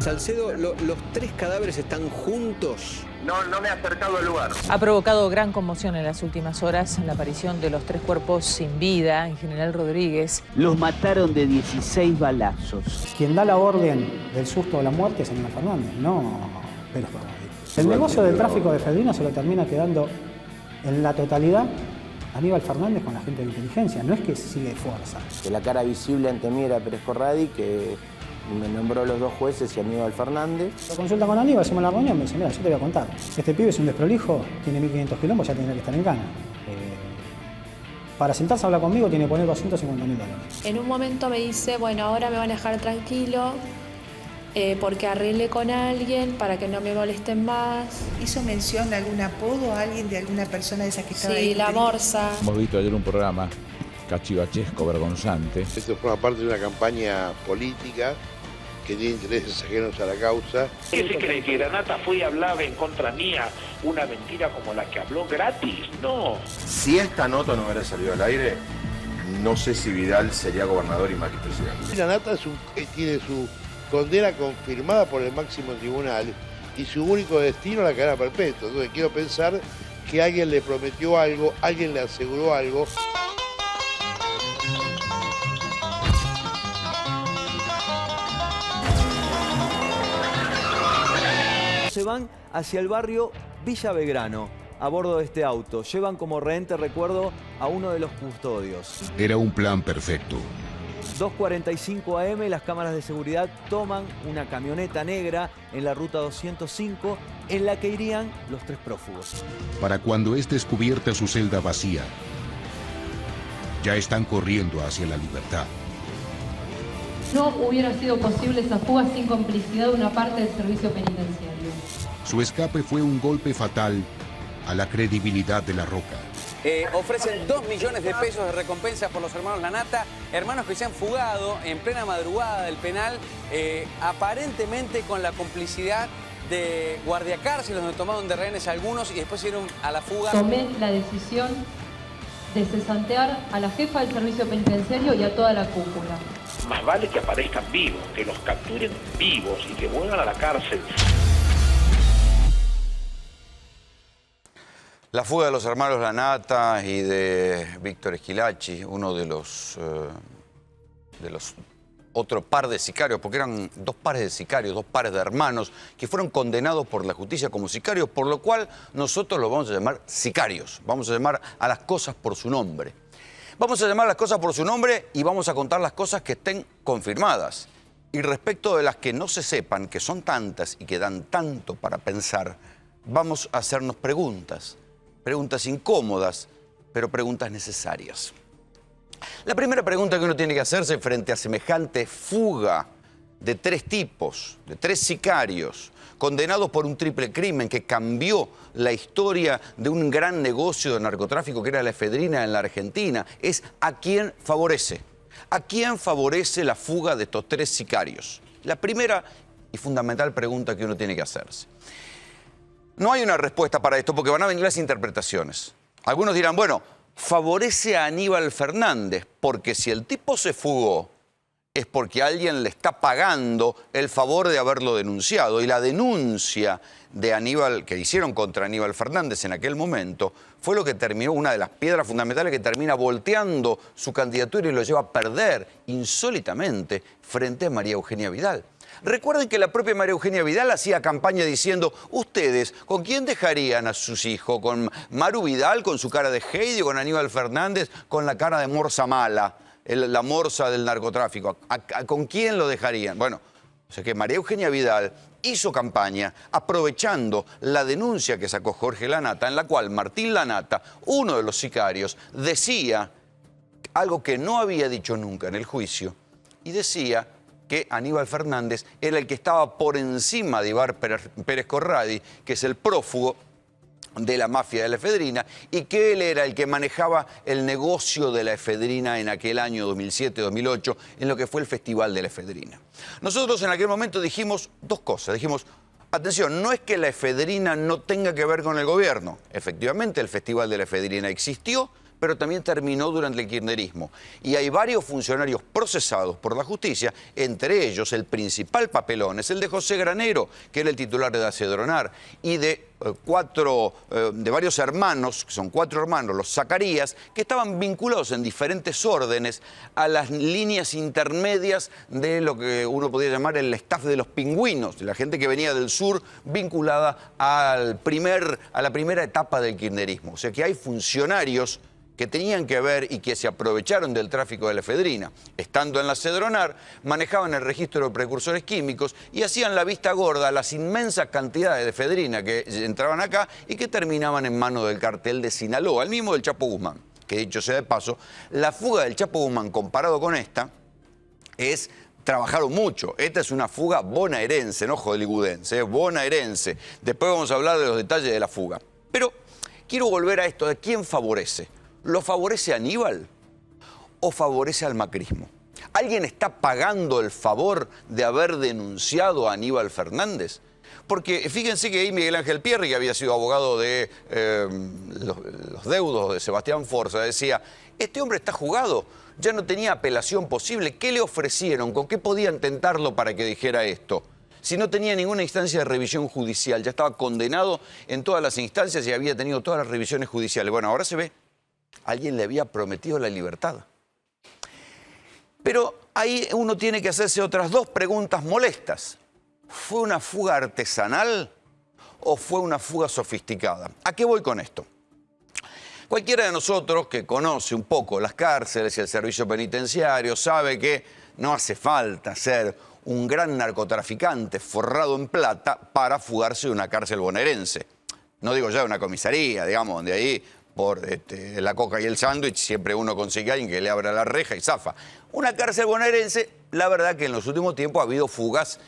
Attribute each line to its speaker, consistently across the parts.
Speaker 1: Salcedo, ¿los tres cadáveres están juntos?
Speaker 2: No me he acercado al lugar.
Speaker 3: Ha provocado gran conmoción en las últimas horas la aparición de los tres cuerpos sin vida en General Rodríguez.
Speaker 4: Los mataron de 16 balazos.
Speaker 5: Quien da la orden del susto o la muerte es Aníbal Fernández, no Pérez Corradi. El negocio del tráfico de efedrina se lo termina quedando en la totalidad Aníbal Fernández con la gente de inteligencia, no es que sigue fuerza.
Speaker 6: Que la cara visible ante mí era Pérez Corradi, que me nombró los dos jueces y Aníbal Fernández.
Speaker 5: Lo consulta con Aníbal, hacemos la reunión, me dice, mira, yo te voy a contar. Este pibe es un desprolijo, tiene 1500 quilombos, ya tendrá que estar en cana. Para sentarse a hablar conmigo tiene que poner $250.000.
Speaker 7: En un momento me dice, bueno, ahora me van a dejar tranquilo porque arreglé con alguien para que no me molesten más.
Speaker 8: ¿Hizo mención de algún apodo a alguien, de alguna persona de esa que estaba ahí?
Speaker 7: Sí, la Morsa.
Speaker 9: Hemos visto ayer un programa cachivachesco, vergonzante.
Speaker 10: Esto forma parte de una campaña política que tiene intereses ajenos a la causa.
Speaker 11: ¿Qué se cree? ¿Que Granata fue y hablaba en contra mía una mentira como la que habló gratis? No.
Speaker 2: Si esta nota no hubiera salido al aire, no sé si Vidal sería gobernador y Macri presidente.
Speaker 10: Granata tiene su condena confirmada por el máximo tribunal y su único destino la cadena perpetua. Entonces quiero pensar que alguien le prometió algo, alguien le aseguró algo.
Speaker 12: Se van hacia el barrio Villa Belgrano a bordo de este auto. Llevan como rehente, recuerdo, a uno de los custodios.
Speaker 13: Era un plan perfecto.
Speaker 12: 2:45 AM, las cámaras de seguridad toman una camioneta negra en la ruta 205 en la que irían los tres prófugos.
Speaker 13: Para cuando es descubierta su celda vacía, ya están corriendo hacia la libertad.
Speaker 14: No hubiera sido posible esa fuga sin complicidad de una parte del servicio penitenciario.
Speaker 13: Su escape fue un golpe fatal a la credibilidad de La Roca.
Speaker 15: Ofrecen 2 millones de pesos de recompensa por los hermanos Lanata, hermanos que se han fugado en plena madrugada del penal, aparentemente con la complicidad de guardiacárceles, donde tomaron de rehenes algunos y después se dieron a la fuga.
Speaker 14: Tomé la decisión de cesantear a la jefa del servicio penitenciario y a toda la cúpula.
Speaker 11: Más vale que aparezcan vivos, que los capturen vivos y que vuelvan a la cárcel.
Speaker 16: La fuga de los hermanos Lanata y de Víctor Esquilachi, uno de los otro par de sicarios, porque eran dos pares de sicarios, dos pares de hermanos, que fueron condenados por la justicia como sicarios, por lo cual nosotros los vamos a llamar sicarios. Vamos a llamar a las cosas por su nombre. Vamos a llamar las cosas por su nombre y vamos a contar las cosas que estén confirmadas. Y respecto de las que no se sepan, que son tantas y que dan tanto para pensar, vamos a hacernos preguntas. Preguntas incómodas, pero preguntas necesarias. La primera pregunta que uno tiene que hacerse frente a semejante fuga de tres tipos, de tres sicarios, condenados por un triple crimen que cambió la historia de un gran negocio de narcotráfico que era la efedrina en la Argentina, es ¿a quién favorece? ¿A quién favorece la fuga de estos tres sicarios? La primera y fundamental pregunta que uno tiene que hacerse. No hay una respuesta para esto porque van a venir las interpretaciones. Algunos dirán, bueno, favorece a Aníbal Fernández porque si el tipo se fugó es porque alguien le está pagando el favor de haberlo denunciado. Y la denuncia de Aníbal, que hicieron contra Aníbal Fernández en aquel momento, fue lo que terminó, una de las piedras fundamentales que termina volteando su candidatura y lo lleva a perder insólitamente frente a María Eugenia Vidal. Recuerden que la propia María Eugenia Vidal hacía campaña diciendo, ustedes, ¿con quién dejarían a sus hijos? ¿Con Maru Vidal, con su cara de Heidi, con Aníbal Fernández, con la cara de Morsa Mala, la morsa del narcotráfico? ¿Con quién lo dejarían? Bueno, o sea que María Eugenia Vidal hizo campaña aprovechando la denuncia que sacó Jorge Lanata, en la cual Martín Lanata, uno de los sicarios, decía algo que no había dicho nunca en el juicio, y decía que Aníbal Fernández era el que estaba por encima de Ibar Pérez Corradi, que es el prófugo de la mafia de la efedrina, y que él era el que manejaba el negocio de la efedrina en aquel año 2007-2008, en lo que fue el Festival de la Efedrina. Nosotros en aquel momento dijimos dos cosas. Dijimos, atención, no es que la efedrina no tenga que ver con el gobierno. Efectivamente, el Festival de la Efedrina existió, pero también terminó durante el kirchnerismo. Y hay varios funcionarios procesados por la justicia, entre ellos el principal papelón es el de José Granero, que era el titular de Acedronar, y de varios hermanos, que son 4 hermanos, los Zacarías, que estaban vinculados en diferentes órdenes a las líneas intermedias de lo que uno podría llamar el staff de los pingüinos, la gente que venía del sur vinculada a la primera etapa del kirchnerismo. O sea que hay funcionarios que tenían que ver y que se aprovecharon del tráfico de la efedrina. Estando en la Acedronar, manejaban el registro de precursores químicos y hacían la vista gorda a las inmensas cantidades de efedrina que entraban acá y que terminaban en manos del cartel de Sinaloa, el mismo del Chapo Guzmán. Que dicho sea de paso, la fuga del Chapo Guzmán comparado con esta trabajaron mucho. Esta es una fuga bonaerense, no hollywoodense, es bonaerense. Después vamos a hablar de los detalles de la fuga. Pero quiero volver a esto de quién favorece. ¿Lo favorece a Aníbal o favorece al macrismo? ¿Alguien está pagando el favor de haber denunciado a Aníbal Fernández? Porque fíjense que ahí Miguel Ángel Pierri, que había sido abogado de los deudos de Sebastián Forza, decía, este hombre está jugado, ya no tenía apelación posible. ¿Qué le ofrecieron? ¿Con qué podían tentarlo para que dijera esto? Si no tenía ninguna instancia de revisión judicial, ya estaba condenado en todas las instancias y había tenido todas las revisiones judiciales. Bueno, ahora se ve. Alguien le había prometido la libertad. Pero ahí uno tiene que hacerse otras 2 preguntas molestas. ¿Fue una fuga artesanal o fue una fuga sofisticada? ¿A qué voy con esto? Cualquiera de nosotros que conoce un poco las cárceles y el servicio penitenciario sabe que no hace falta ser un gran narcotraficante forrado en plata para fugarse de una cárcel bonaerense. No digo ya de una comisaría, digamos, donde ahí por la coca y el sándwich siempre uno consigue a alguien que le abra la reja y zafa. Una cárcel bonaerense, la verdad que en los últimos tiempos ha habido fugas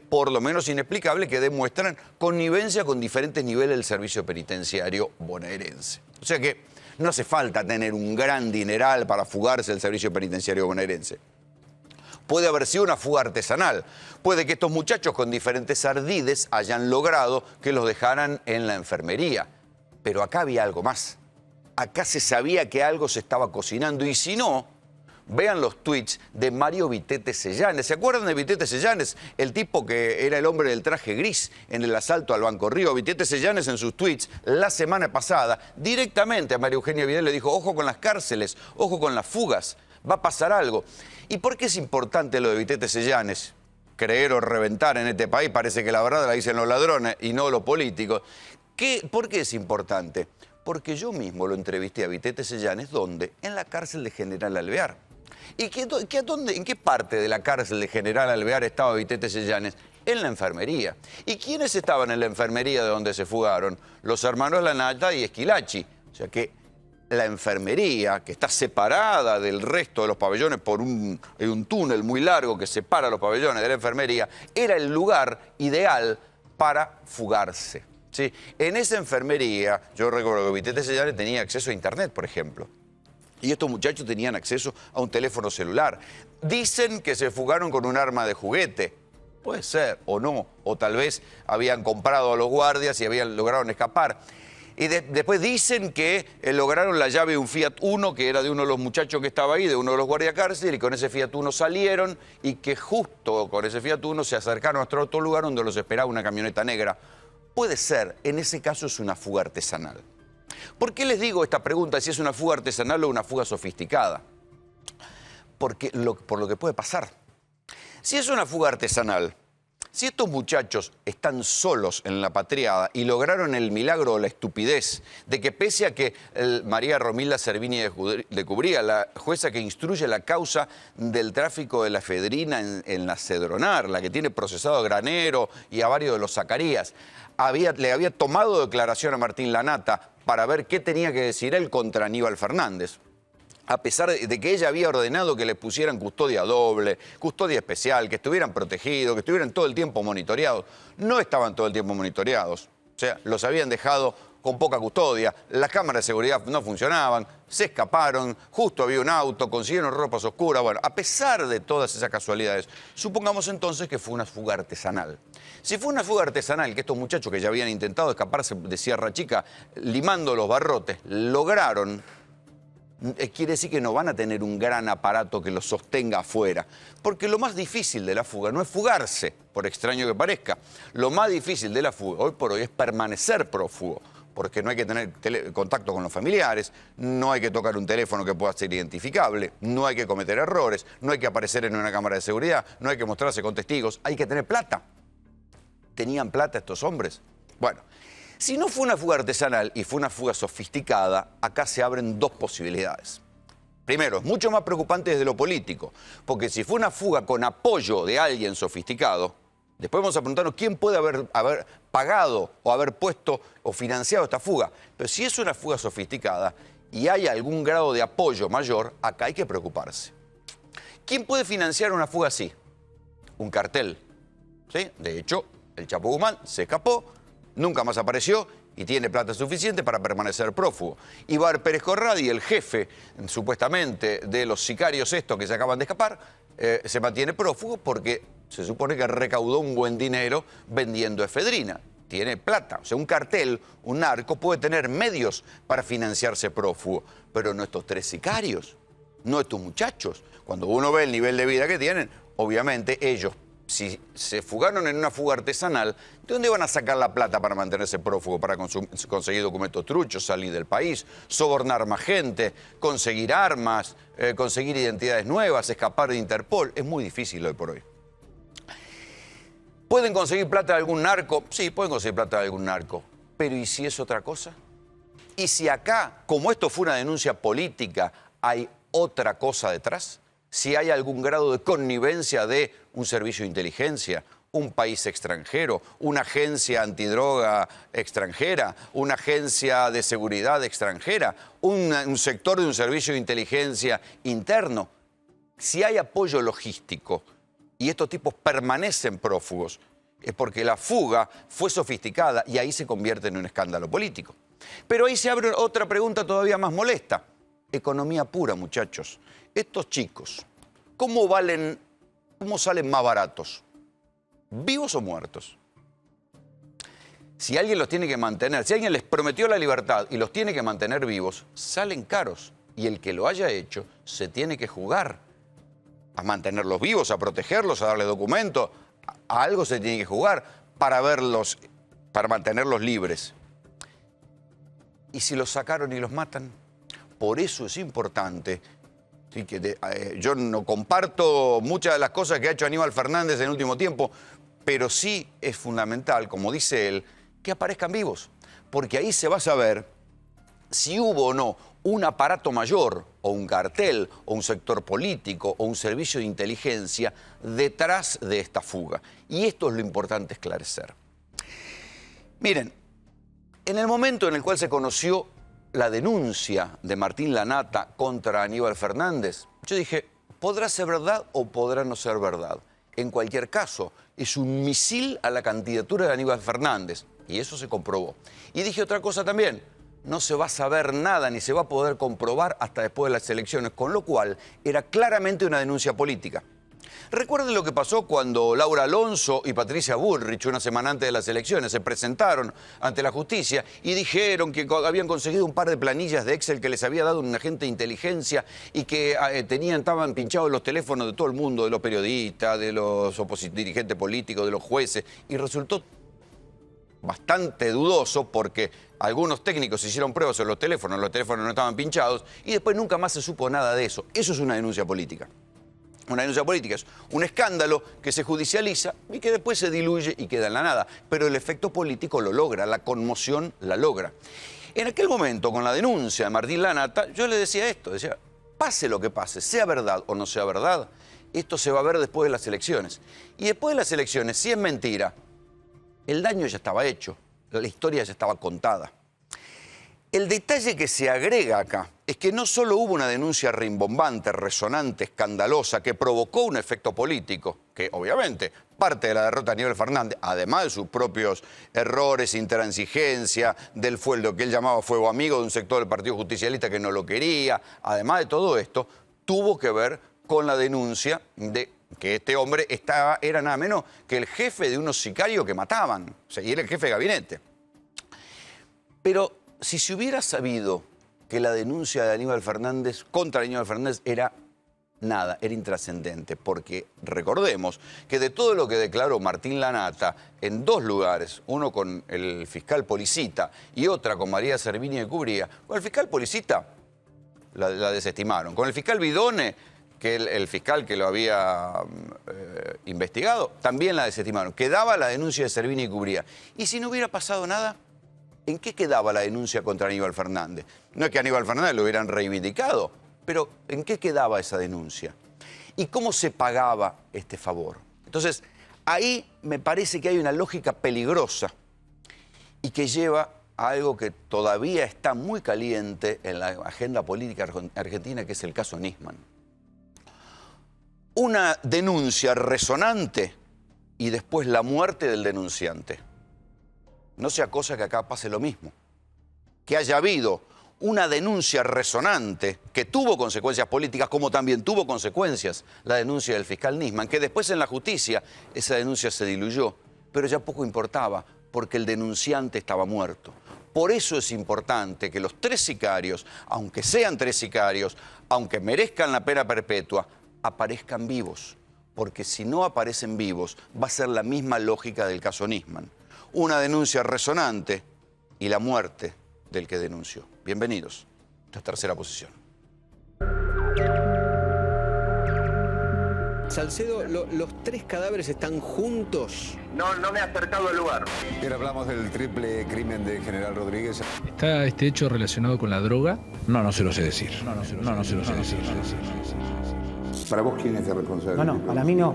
Speaker 16: por lo menos inexplicables que demuestran connivencia con diferentes niveles del servicio penitenciario bonaerense. O sea que no hace falta tener un gran dineral para fugarse del servicio penitenciario bonaerense. Puede haber sido una fuga artesanal. Puede que estos muchachos con diferentes ardides hayan logrado que los dejaran en la enfermería. Pero acá había algo más. Acá se sabía que algo se estaba cocinando. Y si no, vean los tweets de Mario Vitete Sellanes. ¿Se acuerdan de Vitete Sellanes? El tipo que era el hombre del traje gris en el asalto al Banco Río. Vitete Sellanes en sus tweets la semana pasada directamente a María Eugenia Vidal le dijo, ojo con las cárceles, ojo con las fugas, va a pasar algo. ¿Y por qué es importante lo de Vitete Sellanes? Creer o reventar en este país, parece que la verdad la dicen los ladrones y no los políticos. ¿Por qué es importante? Porque yo mismo lo entrevisté a Vitete Sellanes, ¿dónde? En la cárcel de General Alvear. ¿Y en qué parte de la cárcel de General Alvear estaba Vitete Sellanes? En la enfermería. ¿Y quiénes estaban en la enfermería de donde se fugaron? Los hermanos Lanata y Esquilachi. O sea que la enfermería, que está separada del resto de los pabellones por un túnel muy largo que separa los pabellones de la enfermería, era el lugar ideal para fugarse. ¿Sí? En esa enfermería, yo recuerdo que Vitete Sellanes tenía acceso a internet, por ejemplo. Y estos muchachos tenían acceso a un teléfono celular. Dicen que se fugaron con un arma de juguete. Puede ser, o no. O tal vez habían comprado a los guardias y lograron escapar. Y después dicen que lograron la llave de un Fiat Uno, que era de uno de los muchachos que estaba ahí, de uno de los guardiacárceles, y con ese Fiat Uno salieron, y que justo con ese Fiat Uno se acercaron hasta otro lugar donde los esperaba una camioneta negra. Puede ser, en ese caso es una fuga artesanal. ¿Por qué les digo esta pregunta, si es una fuga artesanal o una fuga sofisticada? Por lo que puede pasar. Si es una fuga artesanal, si estos muchachos están solos en la patriada y lograron el milagro o la estupidez de que pese a que María Romilda Servini de Cubría, la jueza que instruye la causa del tráfico de la efedrina en la Acedronar, la que tiene procesado a Granero y a varios de los Zacarías, le había tomado declaración a Martín Lanata para ver qué tenía que decir él contra Aníbal Fernández, a pesar de que ella había ordenado que le pusieran custodia doble, custodia especial, que estuvieran protegidos, que estuvieran todo el tiempo monitoreados. No estaban todo el tiempo monitoreados, o sea, los habían dejado con poca custodia, las cámaras de seguridad no funcionaban, se escaparon, justo había un auto, consiguieron ropas oscuras. Bueno, a pesar de todas esas casualidades, supongamos entonces que fue una fuga artesanal. Si fue una fuga artesanal, que estos muchachos que ya habían intentado escaparse de Sierra Chica limando los barrotes, lograron quiere decir que no van a tener un gran aparato que los sostenga afuera. Porque lo más difícil de la fuga no es fugarse, por extraño que parezca. Lo más difícil de la fuga hoy por hoy es permanecer prófugo. Porque no hay que tener contacto con los familiares, no hay que tocar un teléfono que pueda ser identificable, no hay que cometer errores, no hay que aparecer en una cámara de seguridad, no hay que mostrarse con testigos, hay que tener plata. ¿Tenían plata estos hombres? Bueno, si no fue una fuga artesanal y fue una fuga sofisticada, acá se abren dos posibilidades. Primero, es mucho más preocupante desde lo político, porque si fue una fuga con apoyo de alguien sofisticado, después vamos a preguntarnos quién puede haber pagado o haber puesto o financiado esta fuga. Pero si es una fuga sofisticada y hay algún grado de apoyo mayor, acá hay que preocuparse. ¿Quién puede financiar una fuga así? Un cartel. ¿Sí? De hecho, el Chapo Guzmán se escapó, nunca más apareció y tiene plata suficiente para permanecer prófugo. Ibar Pérez Corradi, el jefe, supuestamente, de los sicarios estos que se acaban de escapar, se mantiene prófugo porque se supone que recaudó un buen dinero vendiendo efedrina. Tiene plata. O sea, un cartel, un narco, puede tener medios para financiarse prófugo. Pero no estos tres sicarios, no estos muchachos. Cuando uno ve el nivel de vida que tienen, obviamente ellos, si se fugaron en una fuga artesanal, ¿de dónde van a sacar la plata para mantenerse prófugo, para conseguir documentos truchos, salir del país, sobornar más gente, conseguir armas, conseguir identidades nuevas, escapar de Interpol? Es muy difícil hoy por hoy. ¿Pueden conseguir plata de algún narco? Sí, pueden conseguir plata de algún narco. Pero ¿y si es otra cosa? ¿Y si acá, como esto fue una denuncia política, hay otra cosa detrás? Si hay algún grado de connivencia de un servicio de inteligencia, un país extranjero, una agencia antidroga extranjera, una agencia de seguridad extranjera, un sector de un servicio de inteligencia interno. Si hay apoyo logístico y estos tipos permanecen prófugos, es porque la fuga fue sofisticada y ahí se convierte en un escándalo político. Pero ahí se abre otra pregunta todavía más molesta. Economía pura, muchachos. Estos chicos, ¿cómo salen más baratos? ¿Vivos o muertos? Si alguien los tiene que mantener, si alguien les prometió la libertad y los tiene que mantener vivos, salen caros. Y el que lo haya hecho se tiene que jugar a mantenerlos vivos, a protegerlos, a darles documentos. A algo se tiene que jugar para mantenerlos libres. ¿Y si los sacaron y los matan? Por eso es importante. ¿Sí? Yo no comparto muchas de las cosas que ha hecho Aníbal Fernández en el último tiempo, pero sí es fundamental, como dice él, que aparezcan vivos. Porque ahí se va a saber si hubo o no un aparato mayor, o un cartel, o un sector político, o un servicio de inteligencia detrás de esta fuga. Y esto es lo importante esclarecer. Miren, en el momento en el cual se conoció la denuncia de Martín Lanata contra Aníbal Fernández, yo dije, podrá ser verdad o podrá no ser verdad. En cualquier caso, es un misil a la candidatura de Aníbal Fernández. Y eso se comprobó. Y dije otra cosa también. No se va a saber nada ni se va a poder comprobar hasta después de las elecciones, con lo cual era claramente una denuncia política. Recuerden lo que pasó cuando Laura Alonso y Patricia Bullrich, una semana antes de las elecciones, se presentaron ante la justicia y dijeron que habían conseguido un par de planillas de Excel que les había dado un agente de inteligencia y que estaban pinchados los teléfonos de todo el mundo, de los periodistas, de los dirigentes políticos, de los jueces, y resultó bastante dudoso porque algunos técnicos hicieron pruebas en los teléfonos no estaban pinchados y después nunca más se supo nada de eso. Eso es una denuncia política. Una denuncia política es un escándalo que se judicializa y que después se diluye y queda en la nada. Pero el efecto político lo logra, la conmoción la logra. En aquel momento, con la denuncia de Martín Lanata, yo le decía esto, decía, pase lo que pase, sea verdad o no sea verdad, esto se va a ver después de las elecciones. Y después de las elecciones, si es mentira, el daño ya estaba hecho, la historia ya estaba contada. El detalle que se agrega acá es que no solo hubo una denuncia rimbombante, resonante, escandalosa, que provocó un efecto político, que obviamente parte de la derrota de Aníbal Fernández, además de sus propios errores, intransigencia, del lo que él llamaba fuego amigo de un sector del Partido Justicialista que no lo quería, además de todo esto, tuvo que ver con la denuncia de que este hombre era nada menos que el jefe de unos sicarios que mataban, o sea, y era el jefe de gabinete. Pero si se hubiera sabido que la denuncia de Aníbal Fernández contra Aníbal Fernández era nada, era intrascendente, porque recordemos que de todo lo que declaró Martín Lanata en dos lugares, uno con el fiscal Policita y otra con María Servini de Cubría, con el fiscal Policita la desestimaron, con el fiscal Bidone, que el fiscal que lo había investigado, también la desestimaron. Quedaba la denuncia de Servini y Cubría. Y si no hubiera pasado nada, ¿en qué quedaba la denuncia contra Aníbal Fernández? No es que a Aníbal Fernández lo hubieran reivindicado, pero ¿en qué quedaba esa denuncia? ¿Y cómo se pagaba este favor? Entonces, ahí me parece que hay una lógica peligrosa y que lleva a algo que todavía está muy caliente en la agenda política argentina, que es el caso Nisman. Una denuncia resonante y después la muerte del denunciante. No sea cosa que acá pase lo mismo. Que haya habido una denuncia resonante que tuvo consecuencias políticas, como también tuvo consecuencias la denuncia del fiscal Nisman, que después en la justicia esa denuncia se diluyó, pero ya poco importaba porque el denunciante estaba muerto. Por eso es importante que los tres sicarios, aunque sean tres sicarios, aunque merezcan la pena perpetua, aparezcan vivos, porque si no aparecen vivos va a ser la misma lógica del caso Nisman. Una denuncia resonante y la muerte del que denunció. Bienvenidos. Esta es Tercera Posición.
Speaker 1: Salcedo, ¿los tres cadáveres están juntos?
Speaker 17: No me he acercado al lugar.
Speaker 18: Ayer hablamos del triple crimen de General Rodríguez.
Speaker 19: ¿Está este hecho relacionado con la droga?
Speaker 9: No se lo sé decir. No se lo sé decir.
Speaker 18: ¿Para vos quién es el responsable?
Speaker 5: No, para mí no.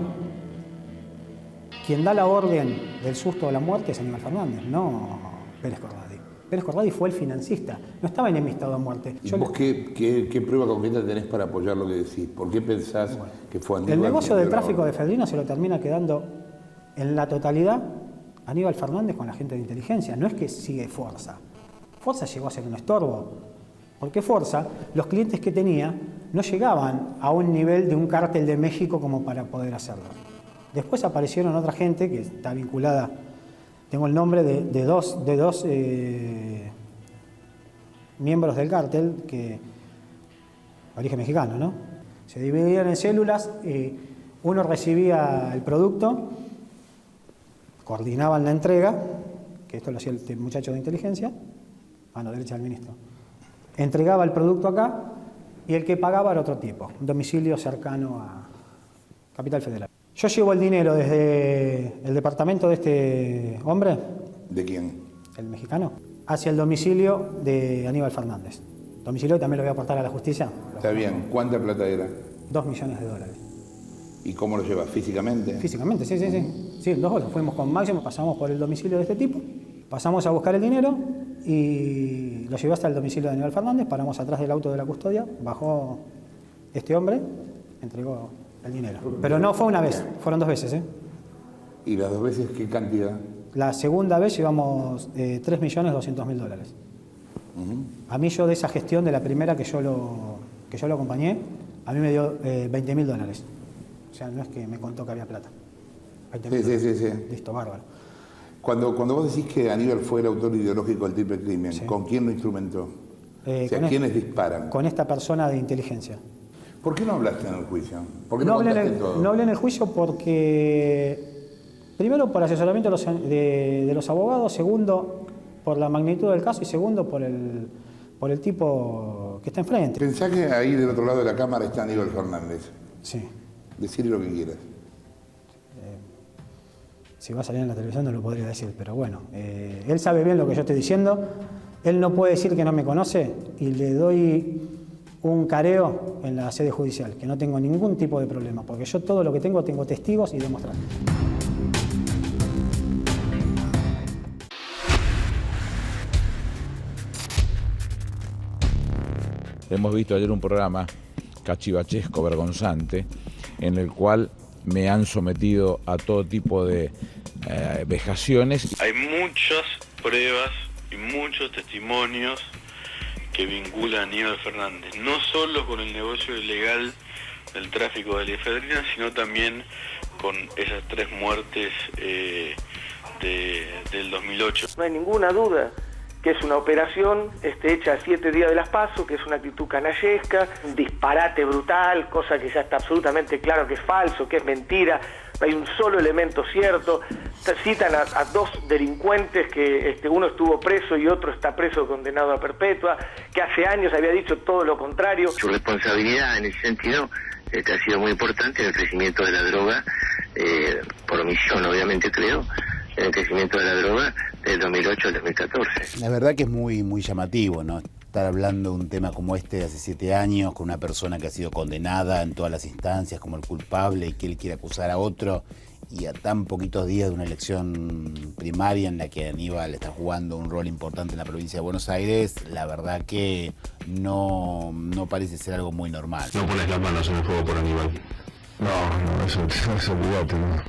Speaker 5: Quien da la orden del susto o la muerte es Aníbal Fernández, no Pérez Corradi. Pérez Corradi fue el financista, no estaba enemistado a muerte.
Speaker 18: ¿Y vos qué prueba concreta tenés para apoyar lo que decís? ¿Por qué pensás que fue Aníbal?
Speaker 5: El negocio del tráfico de efedrina se lo termina quedando en la totalidad Aníbal Fernández con la gente de inteligencia. No es que sigue Forza. Forza llegó a ser un estorbo. Porque Forza, los clientes que tenía, no llegaban a un nivel de un cártel de México como para poder hacerlo. Después aparecieron otra gente que está vinculada, tengo el nombre de dos miembros del cártel, que origen mexicano, ¿no? Se dividían en células, uno recibía el producto, coordinaban la entrega, que esto lo hacía el muchacho de inteligencia, mano derecha del ministro. Entregaba el producto acá y el que pagaba era otro tipo, un domicilio cercano a Capital Federal. Yo llevo el dinero desde el departamento de este hombre.
Speaker 18: ¿De quién?
Speaker 5: El mexicano. Hacia el domicilio de Aníbal Fernández. Domicilio que también lo voy a aportar a la justicia.
Speaker 18: Está bien. ¿Cuánta plata era?
Speaker 5: $2 millones.
Speaker 18: ¿Y cómo lo llevas? ¿Físicamente?
Speaker 5: Físicamente, sí. Sí, dos horas. Fuimos con Máximo, pasamos por el domicilio de este tipo, pasamos a buscar el dinero y lo llevé hasta el domicilio de Aníbal Fernández, paramos atrás del auto de la custodia, bajó este hombre, entregó el dinero. Pero no fue una vez, fueron 2 veces.
Speaker 18: ¿Y las 2 veces qué cantidad?
Speaker 5: La segunda vez llevamos $3.200.000. A mí yo de esa gestión, de la primera que yo lo acompañé, a mí me dio $20.000. O sea, no es que me contó que había plata.
Speaker 18: Sí.
Speaker 5: Listo, bárbaro.
Speaker 18: Cuando vos decís que Aníbal fue el autor ideológico del triple crimen, sí. ¿Con quién lo instrumentó? ¿Quiénes disparan?
Speaker 5: Con esta persona de inteligencia.
Speaker 18: ¿Por qué no hablaste en el juicio? ¿Por qué
Speaker 5: no hablé en el juicio porque, primero, por asesoramiento de los abogados, segundo, por la magnitud del caso y segundo, por el tipo que está enfrente.
Speaker 18: Pensá que ahí del otro lado de la cámara está Aníbal Fernández.
Speaker 5: Sí.
Speaker 18: Decirle lo que quieras.
Speaker 5: Si va a salir en la televisión no lo podría decir, pero bueno, él sabe bien lo que yo estoy diciendo, él no puede decir que no me conoce y le doy un careo en la sede judicial, que no tengo ningún tipo de problema, porque yo todo lo que tengo testigos y demostrados.
Speaker 9: Hemos visto ayer un programa cachivachesco, vergonzante, en el cual me han sometido a todo tipo de vejaciones.
Speaker 20: Hay muchas pruebas y muchos testimonios que vinculan a Aníbal Fernández, no solo con el negocio ilegal del tráfico de la efedrina, sino también con esas 3 muertes del 2008.
Speaker 17: No hay ninguna duda
Speaker 21: que es una operación hecha a 7 días de las PASO, que es una actitud canallesca, un disparate brutal, cosa que ya está absolutamente claro que es falso, que es mentira, no hay un solo elemento cierto. Citan a 2 delincuentes que uno estuvo preso y otro está preso condenado a perpetua, que hace años había dicho todo lo contrario.
Speaker 22: Su responsabilidad en ese sentido ha sido muy importante en el crecimiento de la droga, por omisión obviamente creo, en el crecimiento de la droga del 2008 al 2014.
Speaker 23: La verdad que es muy llamativo, ¿no? Estar hablando de un tema como este de hace 7 años, con una persona que ha sido condenada en todas las instancias como el culpable y que él quiere acusar a otro, y a tan poquitos días de una elección primaria en la que Aníbal está jugando un rol importante en la provincia de Buenos Aires, la verdad que no parece ser algo muy normal.
Speaker 24: No pones las manos en el fuego por Aníbal. No, eso olvídate, ¿no?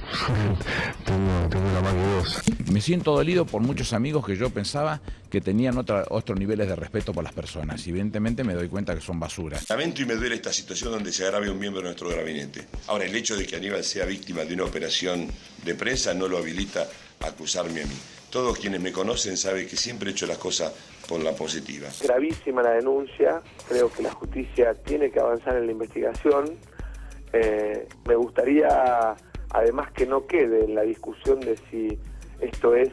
Speaker 24: tengo la más que vos.
Speaker 9: Me siento dolido por muchos amigos que yo pensaba que tenían otros niveles de respeto por las personas. Y evidentemente me doy cuenta que son basura.
Speaker 25: Lamento y me duele esta situación donde se agrave un miembro de nuestro gabinete. Ahora, el hecho de que Aníbal sea víctima de una operación de prensa no lo habilita a acusarme a mí. Todos quienes me conocen saben que siempre he hecho las cosas por la positiva.
Speaker 21: Gravísima la denuncia, creo que la justicia tiene que avanzar en la investigación. Me gustaría, además, que no quede en la discusión de si esto es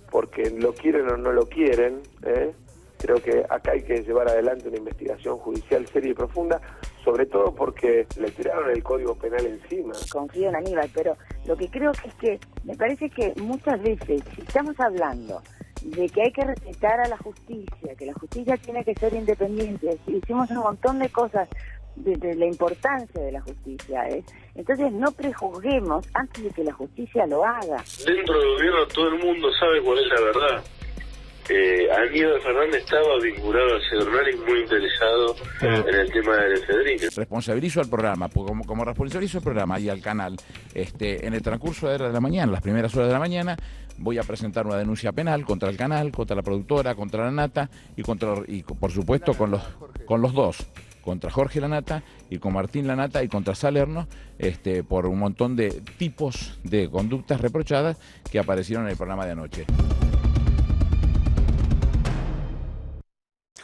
Speaker 21: porque lo quieren o no lo quieren. Creo que acá hay que llevar adelante una investigación judicial seria y profunda, sobre todo porque le tiraron el Código Penal encima.
Speaker 26: Confío en Aníbal, pero lo que creo que es que me parece que muchas veces, si estamos hablando de que hay que respetar a la justicia, que la justicia tiene que ser independiente, hicimos un montón de cosas de la importancia de la justicia, entonces no prejuzguemos antes de que la justicia lo haga.
Speaker 20: Dentro del gobierno todo el mundo sabe cuál es la verdad. Aníbal Fernández estaba vinculado al Cedronal y muy interesado en el tema de la efedrina.
Speaker 9: Responsabilizo al programa, como responsabilizo al programa y al canal, en el transcurso de la mañana, las primeras horas de la mañana, voy a presentar una denuncia penal contra el canal, contra la productora, contra la Nata y por supuesto con los dos, contra Jorge Lanata y con Martín Lanata y contra Salerno, por un montón de tipos de conductas reprochadas que aparecieron en el programa de anoche.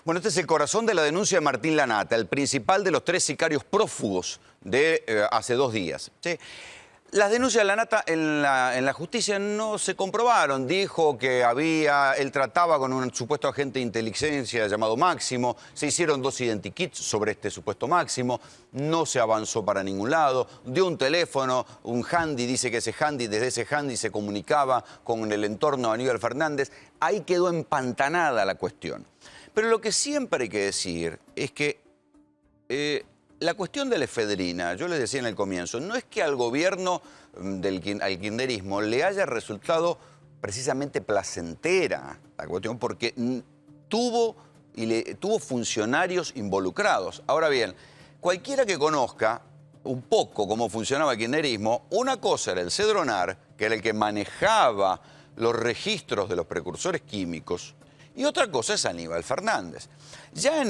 Speaker 16: Bueno, este es el corazón de la denuncia de Martín Lanata, el principal de los 3 sicarios prófugos de hace 2 días. ¿Sí? Las denuncias de Lanata en la justicia no se comprobaron. Dijo que él trataba con un supuesto agente de inteligencia llamado Máximo. Se hicieron 2 identikits sobre este supuesto Máximo. No se avanzó para ningún lado. Dio un teléfono, un handy, dice que desde ese handy se comunicaba con el entorno de Aníbal Fernández. Ahí quedó empantanada la cuestión. Pero lo que siempre hay que decir es que la cuestión de la efedrina, yo les decía en el comienzo, no es que al gobierno al kirchnerismo le haya resultado precisamente placentera la cuestión, porque tuvo funcionarios involucrados. Ahora bien, cualquiera que conozca un poco cómo funcionaba el kirchnerismo, una cosa era el Cedronar, que era el que manejaba los registros de los precursores químicos, y otra cosa es Aníbal Fernández. Ya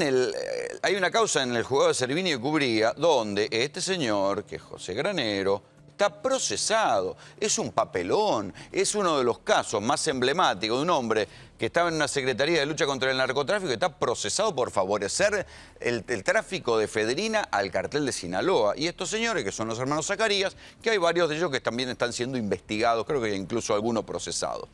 Speaker 16: hay una causa en el juzgado de Cervini y Cubría donde este señor, que es José Granero, está procesado. Es un papelón, es uno de los casos más emblemáticos de un hombre que estaba en una secretaría de lucha contra el narcotráfico y está procesado por favorecer el tráfico de efedrina al cartel de Sinaloa. Y estos señores, que son los hermanos Zacarías, que hay varios de ellos que también están siendo investigados, creo que incluso alguno procesado.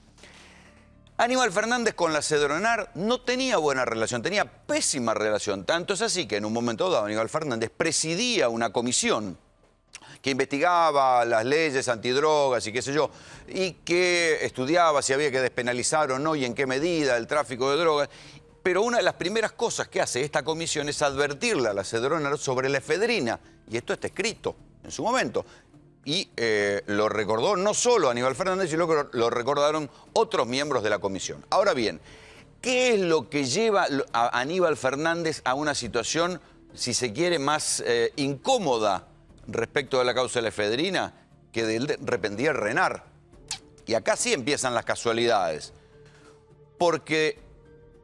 Speaker 16: Aníbal Fernández con la Cedronar no tenía buena relación, tenía pésima relación. Tanto es así que en un momento dado Aníbal Fernández presidía una comisión que investigaba las leyes antidrogas y qué sé yo, y que estudiaba si había que despenalizar o no y en qué medida el tráfico de drogas. Pero una de las primeras cosas que hace esta comisión es advertirle a la Cedronar sobre la efedrina. Y esto está escrito en su momento. Y lo recordó no solo Aníbal Fernández, sino que lo recordaron otros miembros de la comisión. Ahora bien, ¿qué es lo que lleva a Aníbal Fernández a una situación, si se quiere, más incómoda respecto de la causa de la efedrina, que de él dependía el RENAR? Y acá sí empiezan las casualidades. Porque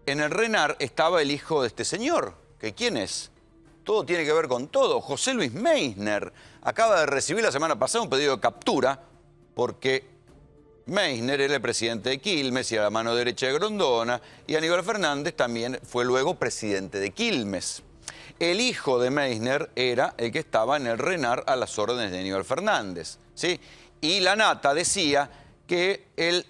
Speaker 16: en el RENAR estaba el hijo de este señor, que ¿quién es? Todo tiene que ver con todo. José Luis Meissner acaba de recibir la semana pasada un pedido de captura porque Meissner era el presidente de Quilmes y era la mano derecha de Grondona, y Aníbal Fernández también fue luego presidente de Quilmes. El hijo de Meissner era el que estaba en el RENAR a las órdenes de Aníbal Fernández, ¿sí? Y la Nata decía que él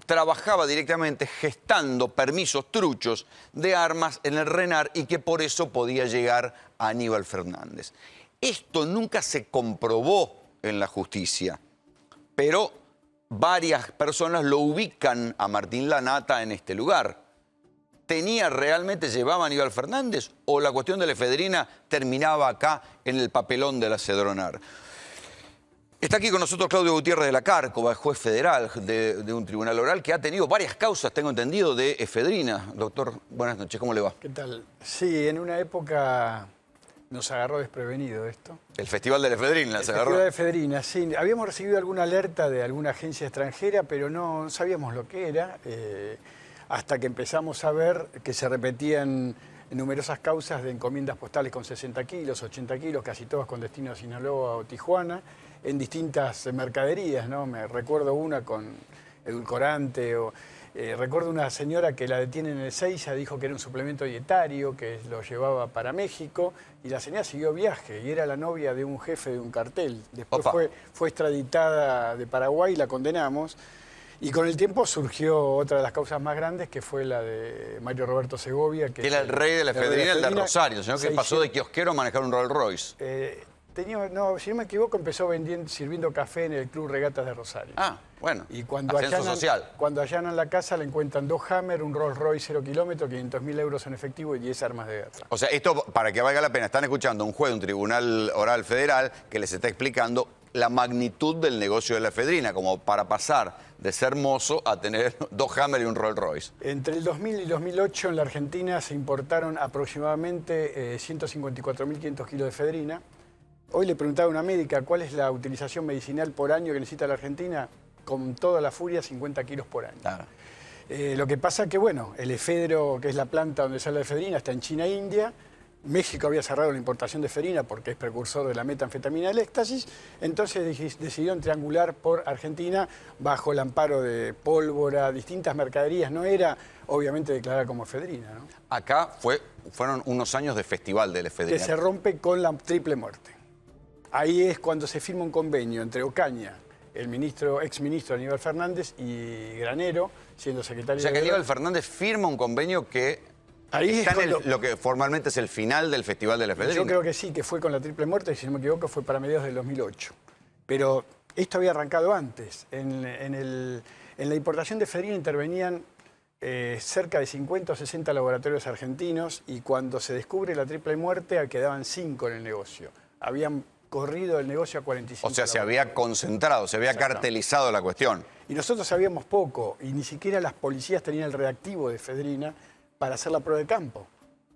Speaker 16: trabajaba directamente gestando permisos truchos de armas en el RENAR y que por eso podía llegar a Aníbal Fernández. Esto nunca se comprobó en la justicia, pero varias personas lo ubican a Martín Lanata en este lugar. ¿Llevaba a Aníbal Fernández o la cuestión de la efedrina terminaba acá en el papelón de la Cedronar? Está aquí con nosotros Claudio Gutiérrez de la Cárcova, juez federal de un tribunal oral que ha tenido varias causas, tengo entendido, de efedrina. Doctor, buenas noches, ¿cómo le va?
Speaker 2: ¿Qué tal? Sí, en una época nos agarró desprevenido esto.
Speaker 16: El Festival de la Efedrina se agarró.
Speaker 2: El Festival de Efedrina, sí. Habíamos recibido alguna alerta de alguna agencia extranjera, pero no sabíamos lo que era, hasta que empezamos a ver que se repetían numerosas causas de encomiendas postales con 60 kilos, 80 kilos, casi todas con destino a Sinaloa o Tijuana, en distintas mercaderías, ¿no? Me recuerdo una con edulcorante, recuerdo una señora que la detienen en el Ezeiza, dijo que era un suplemento dietario, que lo llevaba para México, y la señora siguió viaje, y era la novia de un jefe de un cartel. Después fue extraditada de Paraguay y la condenamos. Y con el tiempo surgió otra de las causas más grandes, que fue la de Mario Roberto Segovia. Que
Speaker 16: era el rey de la efedrina, el de Rosario, el señor que pasó de kiosquero a manejar un Rolls Royce.
Speaker 2: Si no me equivoco, empezó sirviendo café en el Club Regatas de Rosario.
Speaker 16: Ah, bueno,
Speaker 2: y cuando allanan la casa le encuentran 2 Hammer, un Rolls Royce 0 kilómetros, 500.000 euros en efectivo y 10 armas de guerra.
Speaker 16: O sea, esto, para que valga la pena, están escuchando a un juez de un tribunal oral federal que les está explicando la magnitud del negocio de la efedrina, como para pasar de ser mozo a tener 2 Hammer y un Rolls Royce.
Speaker 2: Entre el 2000 y 2008 en la Argentina se importaron aproximadamente 154.500 kilos de efedrina. Hoy le preguntaba a una médica cuál es la utilización medicinal por año que necesita la Argentina. Con toda la furia, 50 kilos por año.
Speaker 16: Claro.
Speaker 2: Lo que pasa que, bueno, el efedro, que es la planta donde sale la efedrina, está en China e India. México había cerrado la importación de efedrina porque es precursor de la metanfetamina del éxtasis. Entonces decidieron triangular por Argentina bajo el amparo de pólvora, distintas mercaderías. No era, obviamente, declarada como efedrina, ¿no?
Speaker 16: Acá fueron unos años de festival de la efedrina.
Speaker 2: Que se rompe con la triple muerte. Ahí es cuando se firma un convenio entre Ocaña, el exministro Aníbal Fernández, y Granero, siendo secretario.
Speaker 16: O sea que Aníbal Fernández firma un convenio que está en lo que formalmente es el final del Festival de la Efedrina.
Speaker 2: Yo creo que sí, que fue con la triple muerte, si no me equivoco, fue para mediados del 2008. Pero esto había arrancado antes. En la importación de efedrina intervenían cerca de 50 o 60 laboratorios argentinos, y cuando se descubre la triple muerte quedaban 5 en el negocio. Habían corrido el negocio a 45.
Speaker 16: O sea, se había concentrado, se había cartelizado la cuestión.
Speaker 2: Y nosotros sabíamos poco, y ni siquiera las policías tenían el reactivo de efedrina para hacer la prueba de campo.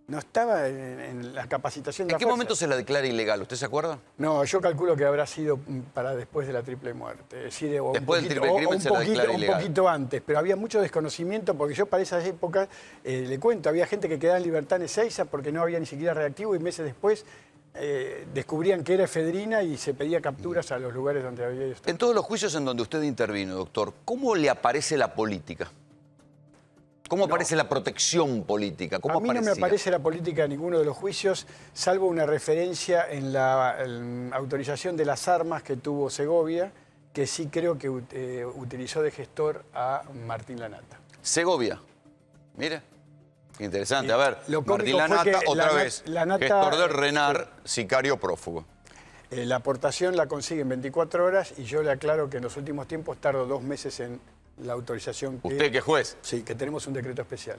Speaker 2: No estaba en la capacitación de la fuerza.
Speaker 16: ¿En qué momento se la declara ilegal? ¿Usted se acuerda?
Speaker 2: No, yo calculo que habrá sido para después de la triple muerte. Es decir,
Speaker 16: después del triple crimen se la declara ilegal.
Speaker 2: Un poquito antes, pero había mucho desconocimiento, porque yo para esas épocas, le cuento, había gente que quedaba en libertad en Ezeiza porque no había ni siquiera reactivo, y meses después descubrían que era efedrina y se pedía capturas a los lugares donde había estado.
Speaker 16: En todos los juicios en donde usted intervino, doctor, ¿cómo le aparece la política? ¿Cómo aparece la protección política? ¿Cómo
Speaker 2: a mí no me aparece la política en ninguno de los juicios, salvo una referencia en la autorización de las armas que tuvo Segovia, que sí creo que utilizó de gestor a Martín Lanata.
Speaker 16: Segovia, mire. Interesante. A ver, Martín Lanata, otra vez, gestor del RENAR, sicario prófugo.
Speaker 2: La aportación la consigue en 24 horas y yo le aclaro que en los últimos tiempos tardo 2 meses en la autorización.
Speaker 16: ¿Usted qué juez?
Speaker 2: Sí, que tenemos un decreto especial.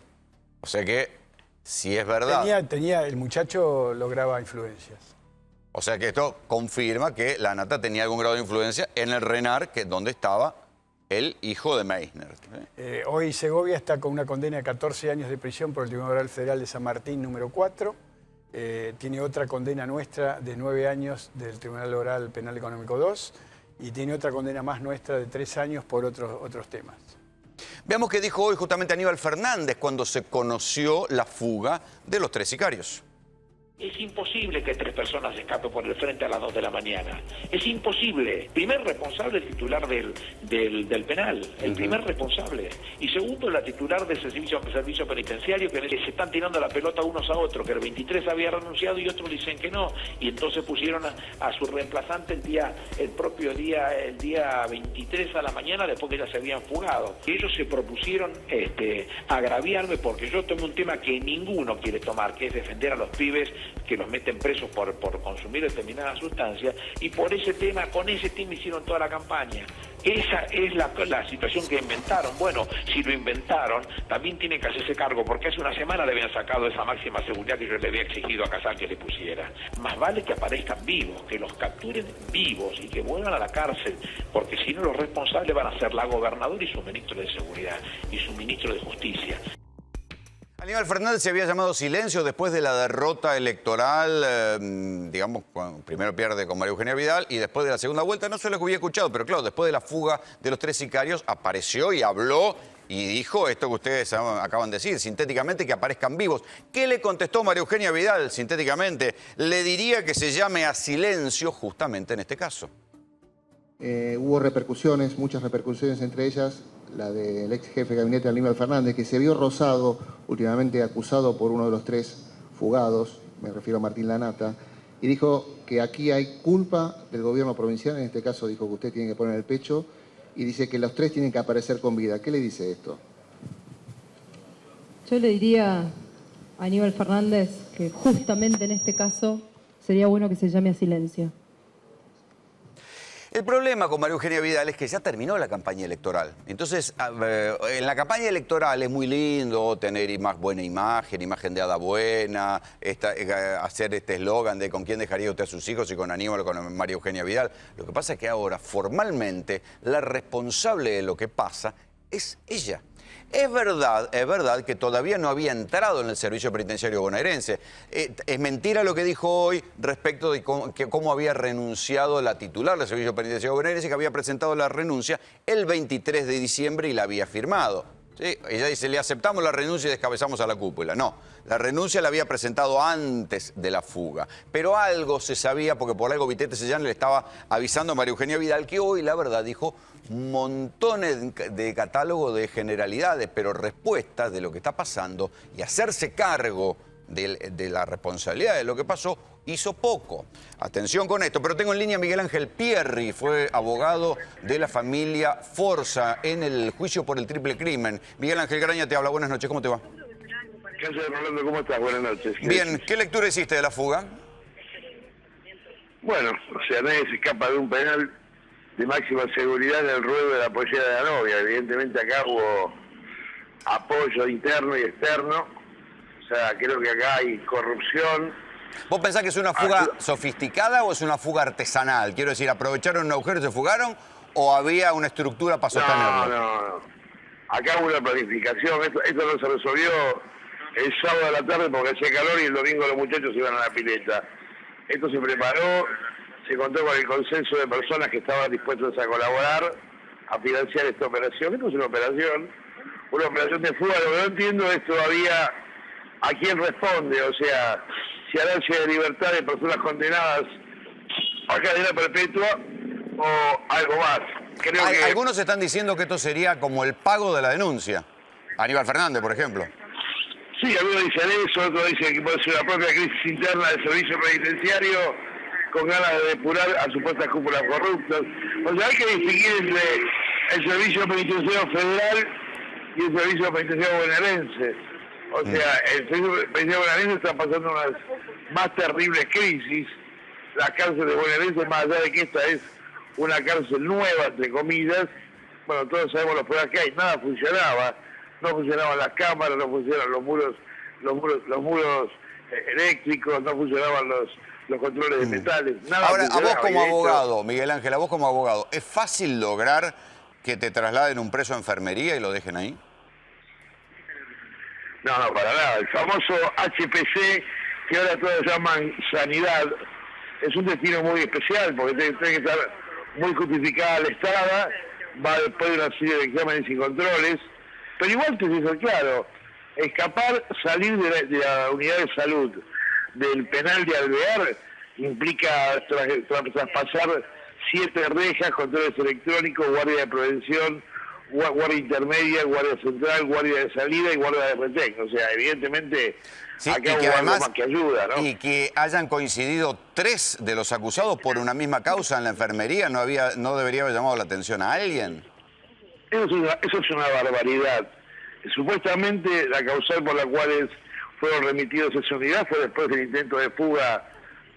Speaker 16: O sea que, si es verdad...
Speaker 2: el muchacho lograba influencias.
Speaker 16: O sea que esto confirma que Lanata tenía algún grado de influencia en el RENAR, que es donde estaba el hijo de Meissner.
Speaker 2: Hoy Segovia está con una condena de 14 años de prisión por el Tribunal Oral Federal de San Martín número 4. Tiene otra condena nuestra de 9 años del Tribunal Oral Penal Económico 2. Y tiene otra condena más nuestra de 3 años por otros temas.
Speaker 16: Veamos qué dijo hoy justamente Aníbal Fernández cuando se conoció la fuga de los 3 sicarios.
Speaker 11: Es imposible que 3 personas escapen por el frente a las 2 de la mañana. Es imposible. Primer responsable el titular del penal, el primer responsable. Y segundo, la titular del servicio penitenciario, que se están tirando la pelota unos a otros, que el 23 había renunciado y otros dicen que no. Y entonces pusieron a su reemplazante el día 23 a la mañana, después que ya se habían fugado. Y ellos se propusieron agraviarme porque yo tomé un tema que ninguno quiere tomar, que es defender a los pibes que los meten presos por consumir determinadas sustancias, y por ese tema, con ese tema hicieron toda la campaña. Esa es la situación que inventaron. Bueno, si lo inventaron, también tienen que hacerse cargo, porque hace una semana le habían sacado esa máxima seguridad que yo le había exigido a Casal que le pusiera. Más vale que aparezcan vivos, que los capturen vivos y que vuelvan a la cárcel, porque si no los responsables van a ser la gobernadora y su ministro de Seguridad y su ministro de Justicia.
Speaker 16: Aníbal Fernández se había llamado silencio después de la derrota electoral, digamos, primero pierde con María Eugenia Vidal y después de la segunda vuelta, no se lo había escuchado, pero claro, después de la fuga de los 3 sicarios apareció y habló y dijo esto que ustedes acaban de decir, sintéticamente, que aparezcan vivos. ¿Qué le contestó María Eugenia Vidal, sintéticamente? Le diría que se llame a silencio justamente en este caso.
Speaker 3: Hubo repercusiones, muchas repercusiones, entre ellas la del ex jefe de gabinete Aníbal Fernández, que se vio rozado, últimamente acusado por uno de los 3 fugados, me refiero a Martín Lanata, y dijo que aquí hay culpa del gobierno provincial, en este caso dijo que usted tiene que poner el pecho, y dice que los 3 tienen que aparecer con vida. ¿Qué le dice esto?
Speaker 14: Yo le diría a Aníbal Fernández que justamente en este caso sería bueno que se llame a silencio.
Speaker 16: El problema con María Eugenia Vidal es que ya terminó la campaña electoral. Entonces, en la campaña electoral es muy lindo tener buena imagen de hada buena, hacer este eslogan de con quién dejaría usted a sus hijos, y con Aníbal o con María Eugenia Vidal. Lo que pasa es que ahora, formalmente, la responsable de lo que pasa es ella. Es verdad que todavía no había entrado en el servicio penitenciario bonaerense. Es mentira lo que dijo hoy respecto de cómo había renunciado la titular del servicio penitenciario bonaerense, que había presentado la renuncia el 23 de diciembre y la había firmado. ¿Sí? Ella dice, le aceptamos la renuncia y descabezamos a la cúpula. No, la renuncia la había presentado antes de la fuga. Pero algo se sabía, porque por algo Vitete Sellán le estaba avisando a María Eugenia Vidal, que hoy, la verdad, dijo montones de catálogo de generalidades, pero respuestas de lo que está pasando, y hacerse cargo de la responsabilidad de lo que pasó, hizo poco. Atención con esto, pero tengo en línea a Miguel Ángel Pierri, fue abogado de la familia Forza en el juicio por el triple crimen. Miguel Ángel Graña te habla, buenas noches, ¿cómo te va?
Speaker 17: ¿Qué haces, Rolando? ¿Cómo estás? Buenas noches.
Speaker 16: Bien, ¿qué lectura hiciste de la fuga?
Speaker 17: Bueno, o sea, nadie se escapa de un penal de máxima seguridad en el ruedo de la pollera de la novia. Evidentemente acá hubo apoyo interno y externo. O sea, creo que acá hay corrupción.
Speaker 16: ¿Vos pensás que es una fuga sofisticada o es una fuga artesanal? Quiero decir, ¿aprovecharon un agujero y se fugaron o había una estructura para sostenerlo?
Speaker 17: No. Acá hubo una planificación. Esto no se resolvió el sábado a la tarde porque hacía calor y el domingo los muchachos iban a la pileta. Esto se preparó, se contó con el consenso de personas que estaban dispuestas a colaborar, a financiar esta operación. Esto es una operación de fuga. Lo que no entiendo es todavía a quién responde, o sea, si a ansia de libertad de personas condenadas a cadena perpetua o algo más. Creo que...
Speaker 16: Algunos están diciendo que esto sería como el pago de la denuncia. Aníbal Fernández, por ejemplo.
Speaker 17: Sí, algunos dicen eso, otros dicen que puede ser una propia crisis interna del servicio penitenciario con ganas de depurar a supuestas cúpulas corruptas. O sea, hay que distinguir entre el servicio penitenciario federal y el servicio penitenciario bonaerense. O sea, el servicio penitenciario bonaerense está pasando unas más terribles crisis. La cárcel de bonaerense, más allá de que esta es una cárcel nueva, entre comillas, bueno, todos sabemos los problemas que hay, nada funcionaba. No funcionaban las cámaras, no funcionaban los muros eléctricos, no funcionaban los controles de metales, nada.
Speaker 16: Ahora, a vos como abogado, Miguel Ángel, a vos como abogado, ¿es fácil lograr que te trasladen un preso a enfermería y lo dejen ahí?
Speaker 17: No, para nada. El famoso HPC, que ahora todos llaman sanidad, es un destino muy especial porque tiene que estar muy justificada la estada, va después de una serie de exámenes y controles. Pero igual te dice claro, escapar, salir de la unidad de salud, del penal de Alvear implica traspasar 7 rejas, controles electrónicos, guardia de prevención, guardia intermedia, guardia central, guardia de salida y guardia de retén. O sea, evidentemente
Speaker 16: sí,
Speaker 17: acá
Speaker 16: y que
Speaker 17: hubo
Speaker 16: además,
Speaker 17: algo más que ayuda, ¿no?
Speaker 16: Y que hayan coincidido 3 de los acusados por una misma causa en la enfermería, ¿no debería haber llamado la atención a alguien?
Speaker 17: Eso es una barbaridad. Supuestamente la causal por la cual fueron remitidos a esa unidad fue después del intento de fuga,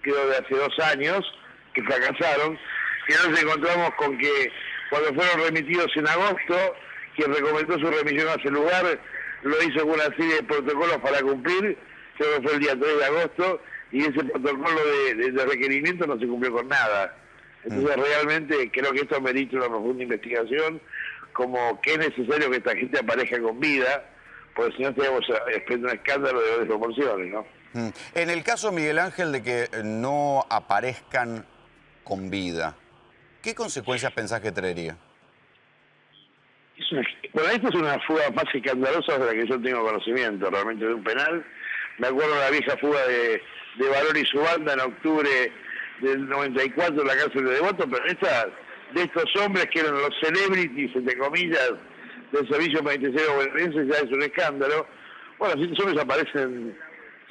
Speaker 17: creo, de hace 2 años, que fracasaron. Y ahora nos encontramos con que cuando fueron remitidos en agosto, quien recomendó su remisión a ese lugar lo hizo con una serie de protocolos para cumplir, creo que fue el día 3 de agosto, y ese protocolo de requerimiento no se cumplió con nada. Entonces realmente creo que esto merita una profunda investigación, como que es necesario que esta gente aparezca con vida, porque si no estaríamos esperando un escándalo de grandes proporciones, ¿no?
Speaker 16: En el caso, Miguel Ángel, de que no aparezcan con vida, ¿qué consecuencias pensás que traería?
Speaker 17: Bueno, esta es una fuga más escandalosa de la que yo tengo conocimiento realmente de un penal. Me acuerdo de la vieja fuga de Valor y su banda en octubre del 94 en la cárcel de Devoto, pero esta de estos hombres que eran los celebrities, entre comillas, del servicio penitenciario bonaerense, ya es un escándalo. Bueno, si estos hombres aparecen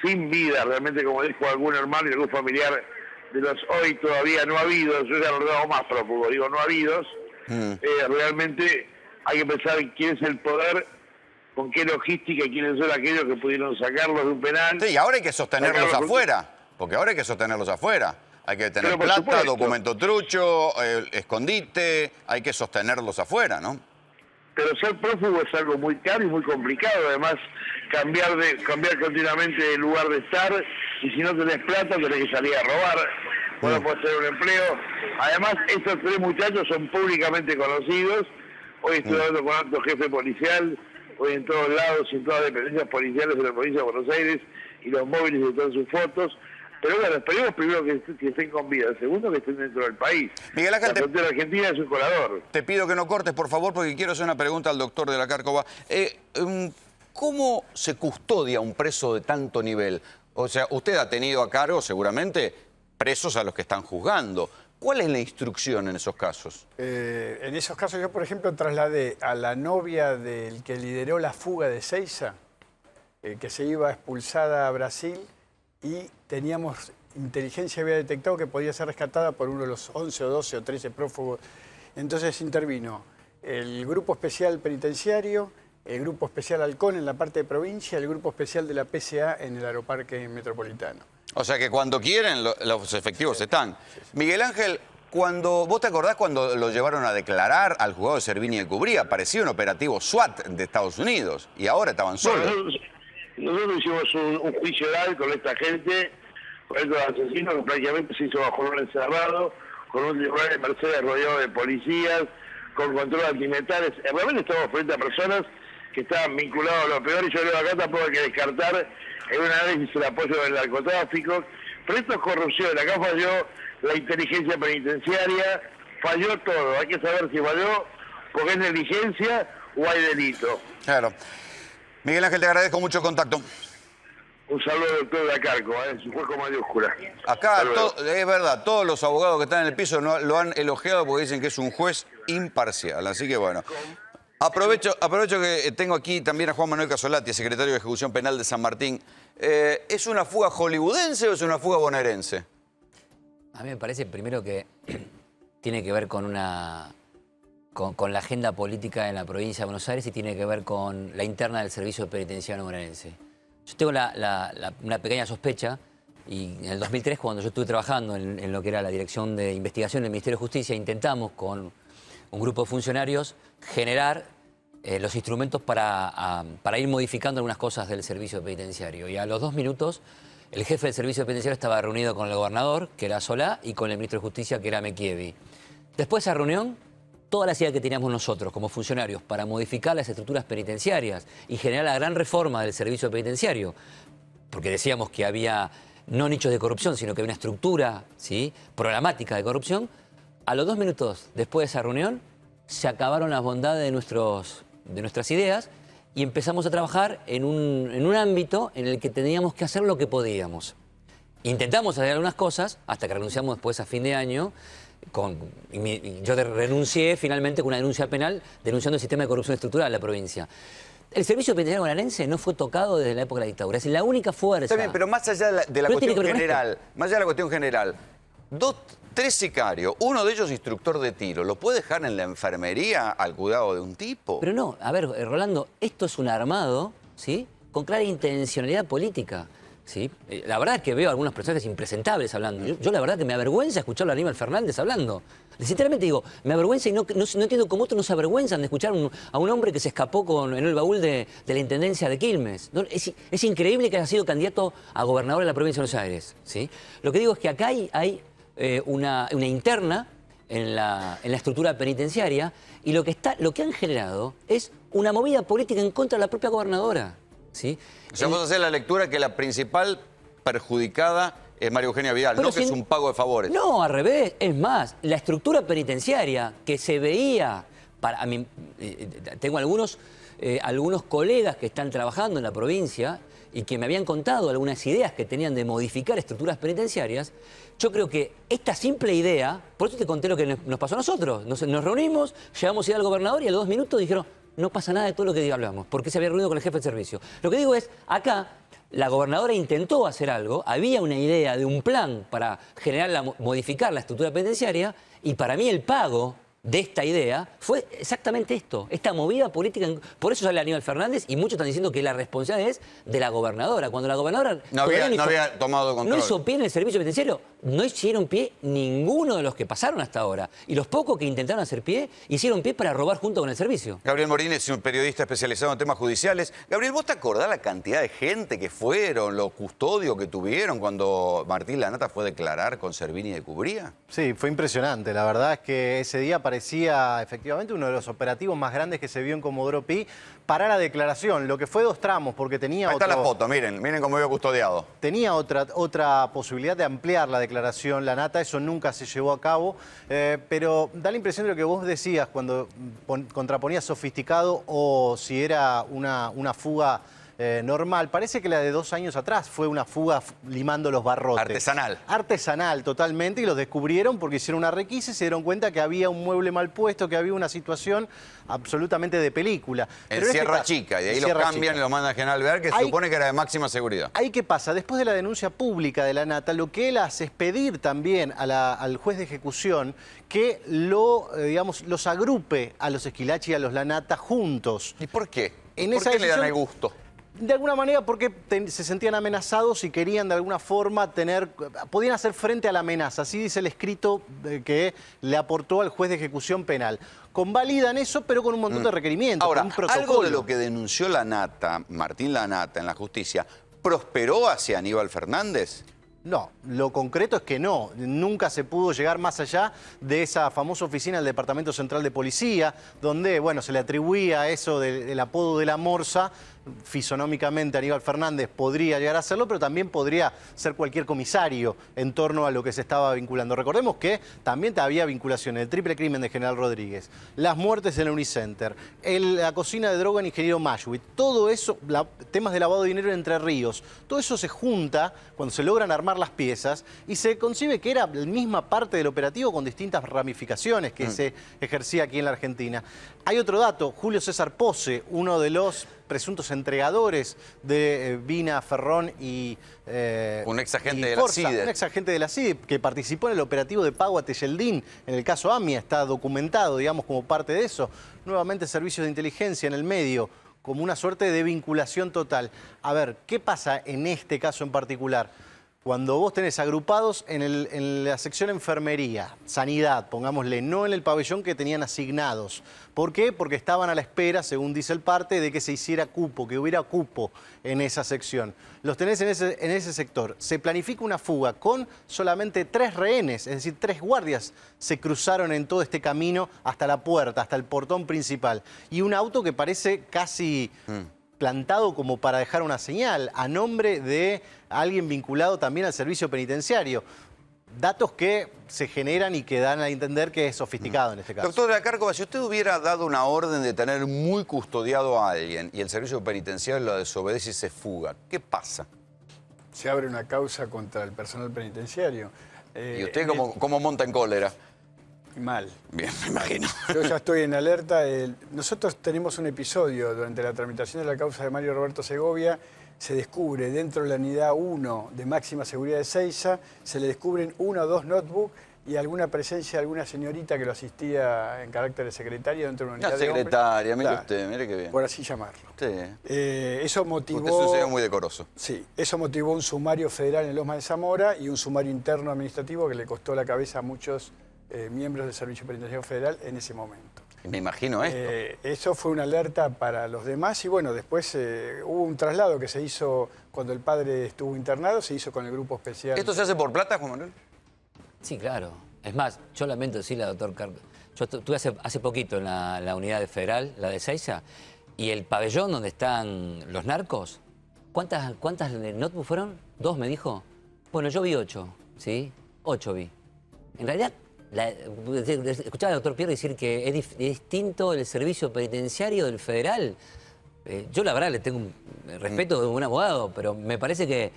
Speaker 17: sin vida, realmente, como dijo algún hermano y algún familiar de los hoy todavía no habidos, yo ya lo hago más prófugo, digo no habidos, realmente hay que pensar en quién es el poder, con qué logística y quiénes son aquellos que pudieron sacarlos de un penal.
Speaker 16: Sí, y ahora hay que sostenerlos afuera, porque ahora hay que sostenerlos afuera. Hay que tener plata,
Speaker 17: supuesto,
Speaker 16: documento trucho, escondite, hay que sostenerlos afuera, ¿no?
Speaker 17: Pero ser prófugo es algo muy caro y muy complicado, además cambiar continuamente de lugar de estar, y si no tenés plata tenés que salir a robar, no podés tener un empleo. Además, estos 3 muchachos son públicamente conocidos, hoy estoy hablando con alto jefe policial, hoy en todos lados, en todas las dependencias policiales de la provincia de Buenos Aires, y los móviles de todas sus fotos. Pero bueno, esperemos primero que estén con vida, segundo que estén dentro del país.
Speaker 16: Miguel Ángel,
Speaker 17: la frontera argentina es un colador.
Speaker 16: Te pido que no cortes, por favor, porque quiero hacer una pregunta al doctor de la Cárcova. ¿Cómo se custodia un preso de tanto nivel? O sea, usted ha tenido a cargo, seguramente, presos a los que están juzgando. ¿Cuál es la instrucción en esos casos?
Speaker 2: En esos casos yo, por ejemplo, trasladé a la novia del que lideró la fuga de Seiza, que se iba expulsada a Brasil, y teníamos, inteligencia había detectado que podía ser rescatada por uno de los 11 o 12 o 13 prófugos. Entonces intervino el Grupo Especial Penitenciario, el Grupo Especial Halcón en la parte de provincia, el Grupo Especial de la PCA en el Aeroparque Metropolitano.
Speaker 16: O sea que cuando quieren, los efectivos están. Miguel Ángel, ¿vos te acordás cuando lo llevaron a declarar al juzgado de Servini de Cubría? Parecía un operativo SWAT de Estados Unidos y ahora estaban solos.
Speaker 17: Bueno, nosotros hicimos un juicio oral con esta gente, con estos asesinos, que prácticamente se hizo bajo un encerrado, con un tribunal de Mercedes rodeado de policías, con control antimetales. Realmente estamos frente a personas que estaban vinculados a lo peor, y yo creo que acá tampoco hay que descartar en un análisis el apoyo del narcotráfico. Pero esto es corrupción, acá falló la inteligencia penitenciaria, falló todo. Hay que saber si falló porque es negligencia o hay delito.
Speaker 16: Claro. Miguel Ángel, te agradezco mucho el contacto.
Speaker 17: Un saludo, doctor de Acarco, su juez con mayúscula.
Speaker 16: Acá, es verdad, todos los abogados que están en el piso lo han elogiado porque dicen que es un juez imparcial. Así que bueno, aprovecho que tengo aquí también a Juan Manuel Casolati, secretario de Ejecución Penal de San Martín. ¿Es una fuga hollywoodense o es una fuga bonaerense?
Speaker 4: A mí me parece primero que tiene que ver con la agenda política en la provincia de Buenos Aires y tiene que ver con la interna del servicio penitenciario bonaerense. Yo tengo una pequeña sospecha, y en el 2003, cuando yo estuve trabajando en lo que era la Dirección de Investigación del Ministerio de Justicia, intentamos con un grupo de funcionarios generar los instrumentos para ir modificando algunas cosas del servicio penitenciario. Y a los 2 minutos, el jefe del servicio penitenciario estaba reunido con el gobernador, que era Solá, y con el ministro de Justicia, que era Mekievi. Después de esa reunión, toda la idea que teníamos nosotros como funcionarios para modificar las estructuras penitenciarias y generar la gran reforma del servicio penitenciario, porque decíamos que había no nichos de corrupción, sino que había una estructura, ¿sí?, programática de corrupción, a los 2 minutos después de esa reunión se acabaron las bondades de nuestras ideas y empezamos a trabajar en un ámbito en el que teníamos que hacer lo que podíamos. Intentamos hacer algunas cosas hasta que renunciamos después a fin de año. Yo renuncié finalmente con una denuncia penal denunciando el sistema de corrupción estructural de la provincia. El servicio penitenciario bonaerense no fue tocado desde la época de la dictadura. Es la única fuerza.
Speaker 16: Está bien, pero más allá de la cuestión general, 3 sicarios, uno de ellos instructor de tiro, ¿lo puede dejar en la enfermería al cuidado de un tipo?
Speaker 4: Pero no, a ver, Rolando, esto es un armado, ¿sí?, con clara intencionalidad política. ¿Sí? La verdad es que veo algunos personajes impresentables hablando. Yo la verdad que me avergüenza escucharlo a Aníbal Fernández hablando. Sinceramente digo, me avergüenza y no entiendo cómo otros no se avergüenzan de escuchar a un hombre que se escapó en el baúl de la Intendencia de Quilmes. No, es increíble que haya sido candidato a gobernador de la provincia de Buenos Aires. ¿Sí? Lo que digo es que acá hay una interna en la estructura penitenciaria y lo que han generado es una movida política en contra de la propia gobernadora. ¿Sí?
Speaker 16: O sea, vamos a hacer la lectura que la principal perjudicada es María Eugenia Vidal, no que es un pago de favores.
Speaker 4: No, al revés. Es más, la estructura penitenciaria que se veía... tengo algunos colegas que están trabajando en la provincia y que me habían contado algunas ideas que tenían de modificar estructuras penitenciarias. Yo creo que esta simple idea, por eso te conté lo que nos pasó a nosotros. Nos reunimos, llevamos a ir al gobernador y a los 2 minutos dijeron... No pasa nada de todo lo que hablamos, porque se había reunido con el jefe de servicio. Lo que digo es, acá la gobernadora intentó hacer algo, había una idea de un plan para modificar la estructura penitenciaria, y para mí el pago de esta idea fue exactamente esto, esta movida política. Por eso sale Aníbal Fernández y muchos están diciendo que la responsabilidad es de la gobernadora. Cuando la gobernadora
Speaker 16: no había tomado control.
Speaker 4: No hizo pie en el servicio penitenciario, no hicieron pie ninguno de los que pasaron hasta ahora. Y los pocos que intentaron hacer pie, hicieron pie para robar junto con el servicio.
Speaker 16: Gabriel Morín es un periodista especializado en temas judiciales. Gabriel, ¿vos te acordás la cantidad de gente que fueron, los custodios que tuvieron cuando Martín Lanata fue a declarar con Servini de Cubría?
Speaker 6: Sí, fue impresionante. La verdad es que ese día parecía efectivamente uno de los operativos más grandes que se vio en Comodoro Pi para la declaración, lo que fue 2 tramos, porque tenía
Speaker 16: Ahí está la foto, miren cómo vio custodiado.
Speaker 6: Tenía otra posibilidad de ampliar la declaración Lanata, eso nunca se llevó a cabo, pero da la impresión de lo que vos decías cuando contraponías sofisticado o si era una fuga normal. Parece que la de 2 años atrás fue una fuga limando los barrotes.
Speaker 16: Artesanal.
Speaker 6: Artesanal, totalmente, y los descubrieron porque hicieron una requisa y se dieron cuenta que había un mueble mal puesto, que había una situación absolutamente de película.
Speaker 16: En Sierra Chica, y de ahí lo cambian y lo mandan a General Alvear, que se supone que era de máxima seguridad.
Speaker 6: Ahí, ¿qué pasa? Después de la denuncia pública de Lanata, lo que él hace es pedir también al juez de ejecución que los agrupe a los Esquilachi y a los Lanata juntos.
Speaker 16: ¿Y por qué?
Speaker 6: ¿Por
Speaker 16: qué le dan el gusto?
Speaker 6: De alguna manera porque se sentían amenazados y querían de alguna forma podían hacer frente a la amenaza. Así dice el escrito que le aportó al juez de ejecución penal. Convalidan eso, pero con un montón de requerimientos.
Speaker 16: Ahora,
Speaker 6: con un protocolo.
Speaker 16: algo de lo que denunció Lanata, Martín Lanata, en la justicia, ¿prosperó hacia Aníbal Fernández?
Speaker 6: No, lo concreto es que no. Nunca se pudo llegar más allá de esa famosa oficina del Departamento Central de Policía, donde, bueno, se le atribuía eso del apodo de la Morsa. Fisonómicamente Aníbal Fernández podría llegar a hacerlo, pero también podría ser cualquier comisario en torno a lo que se estaba vinculando. Recordemos que también había vinculación, el triple crimen de General Rodríguez, las muertes en el Unicenter, la cocina de droga en Ingeniero Mayhuit, todo eso, temas de lavado de dinero en Entre Ríos, todo eso se junta cuando se logran armar las piezas y se concibe que era la misma parte del operativo con distintas ramificaciones que se ejercía aquí en la Argentina. Hay otro dato, Julio César Pose, uno de los presuntos entregadores de Vina, Ferrón y
Speaker 16: un ex agente de la CIDE.
Speaker 6: Un ex agente de la CIDE que participó en el operativo de pago a Tejeldín, en el caso AMIA, está documentado, digamos, como parte de eso. Nuevamente servicios de inteligencia en el medio, como una suerte de vinculación total. A ver, ¿qué pasa en este caso en particular? Cuando vos tenés agrupados en la sección enfermería, sanidad, pongámosle, no en el pabellón que tenían asignados. ¿Por qué? Porque estaban a la espera, según dice el parte, de que se hiciera cupo, que hubiera cupo en esa sección. Los tenés en ese sector. Se planifica una fuga con solamente 3 rehenes, es decir, 3 guardias se cruzaron en todo este camino hasta la puerta, hasta el portón principal. Y un auto que parece casi plantado como para dejar una señal, a nombre de alguien vinculado también al servicio penitenciario. Datos que se generan y que dan a entender que es sofisticado en este caso.
Speaker 16: Doctor de la Cárcova, si usted hubiera dado una orden de tener muy custodiado a alguien y el servicio penitenciario lo desobedece y se fuga, ¿qué pasa?
Speaker 2: Se abre una causa contra el personal penitenciario.
Speaker 16: ¿Y usted cómo monta en cólera?
Speaker 2: Mal.
Speaker 16: Bien, me imagino.
Speaker 2: Yo ya estoy en alerta. Nosotros tenemos un episodio durante la tramitación de la causa de Mario Roberto Segovia. Se descubre dentro de la unidad 1 de máxima seguridad de Seiza, se le descubren 1 o 2 notebooks y alguna presencia de alguna señorita que lo asistía en carácter de secretaria dentro de una unidad de hombres.
Speaker 16: Secretaria, mire
Speaker 2: Claro,
Speaker 16: usted, mire qué bien.
Speaker 2: por así llamarlo.
Speaker 16: Sí.
Speaker 2: Eso motivó...
Speaker 16: Usted sucedió muy decoroso.
Speaker 2: Sí, eso motivó un sumario federal en Lomas de Zamora y un sumario interno administrativo que le costó la cabeza a muchos miembros del Servicio Penitenciario Federal en ese momento.
Speaker 16: Me imagino esto.
Speaker 2: Eso fue una alerta para los demás y bueno, después hubo un traslado que se hizo cuando el padre estuvo internado, se hizo con el grupo especial.
Speaker 16: ¿Esto se hace por plata, Juan Manuel?
Speaker 4: Sí, claro. Es más, yo lamento decirle al doctor Carco, yo estuve hace poquito en la unidad federal, la de Seiza, y el pabellón donde están los narcos, ¿cuántas notebooks fueron? 2 me dijo. Bueno, yo vi 8, ¿sí? 8 vi. En realidad, escuchaba al doctor Pierre decir que es distinto el servicio penitenciario del federal. Yo la verdad le tengo un respeto de un abogado, pero me parece que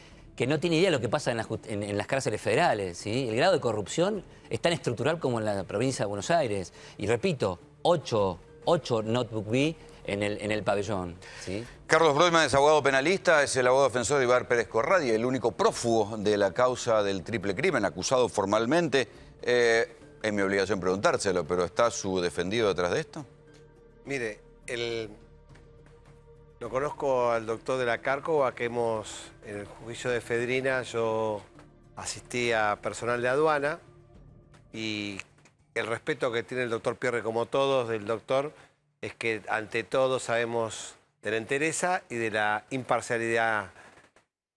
Speaker 4: no tiene idea de lo que pasa en las cárceles federales, ¿sí? El grado de corrupción es tan estructural como en la provincia de Buenos Aires. Y repito, 8 notebook vi en el pabellón, ¿sí?
Speaker 16: Carlos Broisman es abogado penalista, es el abogado defensor de Ibar Pérez Corradi, el único prófugo de la causa del triple crimen, acusado formalmente. Es mi obligación preguntárselo, pero ¿está su defendido detrás de esto?
Speaker 7: Mire, lo conozco al doctor de la Cárcova, que en el juicio de Fedrina yo asistí a personal de aduana y el respeto que tiene el doctor Pierre, como todos, del doctor, es que ante todo sabemos de la entereza y de la imparcialidad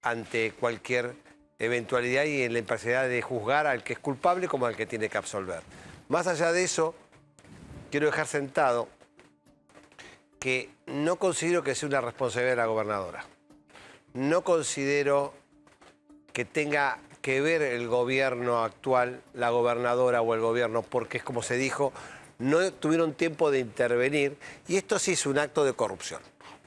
Speaker 7: ante cualquier eventualidad y en la imparcialidad de juzgar al que es culpable como al que tiene que absolver. Más allá de eso, quiero dejar sentado que no considero que sea una responsabilidad de la gobernadora. No considero que tenga que ver el gobierno actual, la gobernadora o el gobierno, porque es como se dijo, no tuvieron tiempo de intervenir y esto sí es un acto de corrupción.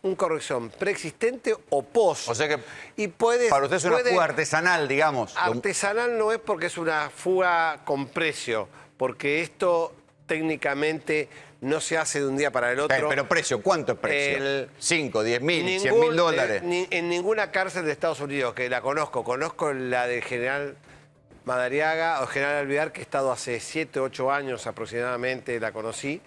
Speaker 7: Una corrupción preexistente o post.
Speaker 16: O sea que
Speaker 7: y
Speaker 16: para usted es una fuga artesanal, digamos.
Speaker 7: Artesanal no es porque es una fuga con precio, porque esto técnicamente no se hace de un día para el otro.
Speaker 16: Pero precio, ¿cuánto es precio? 5, 10 mil, 100 mil dólares.
Speaker 7: En ninguna cárcel de Estados Unidos, que la conozco la del general Madariaga o general Alvear, que he estado hace 7, 8 años aproximadamente, la conocí.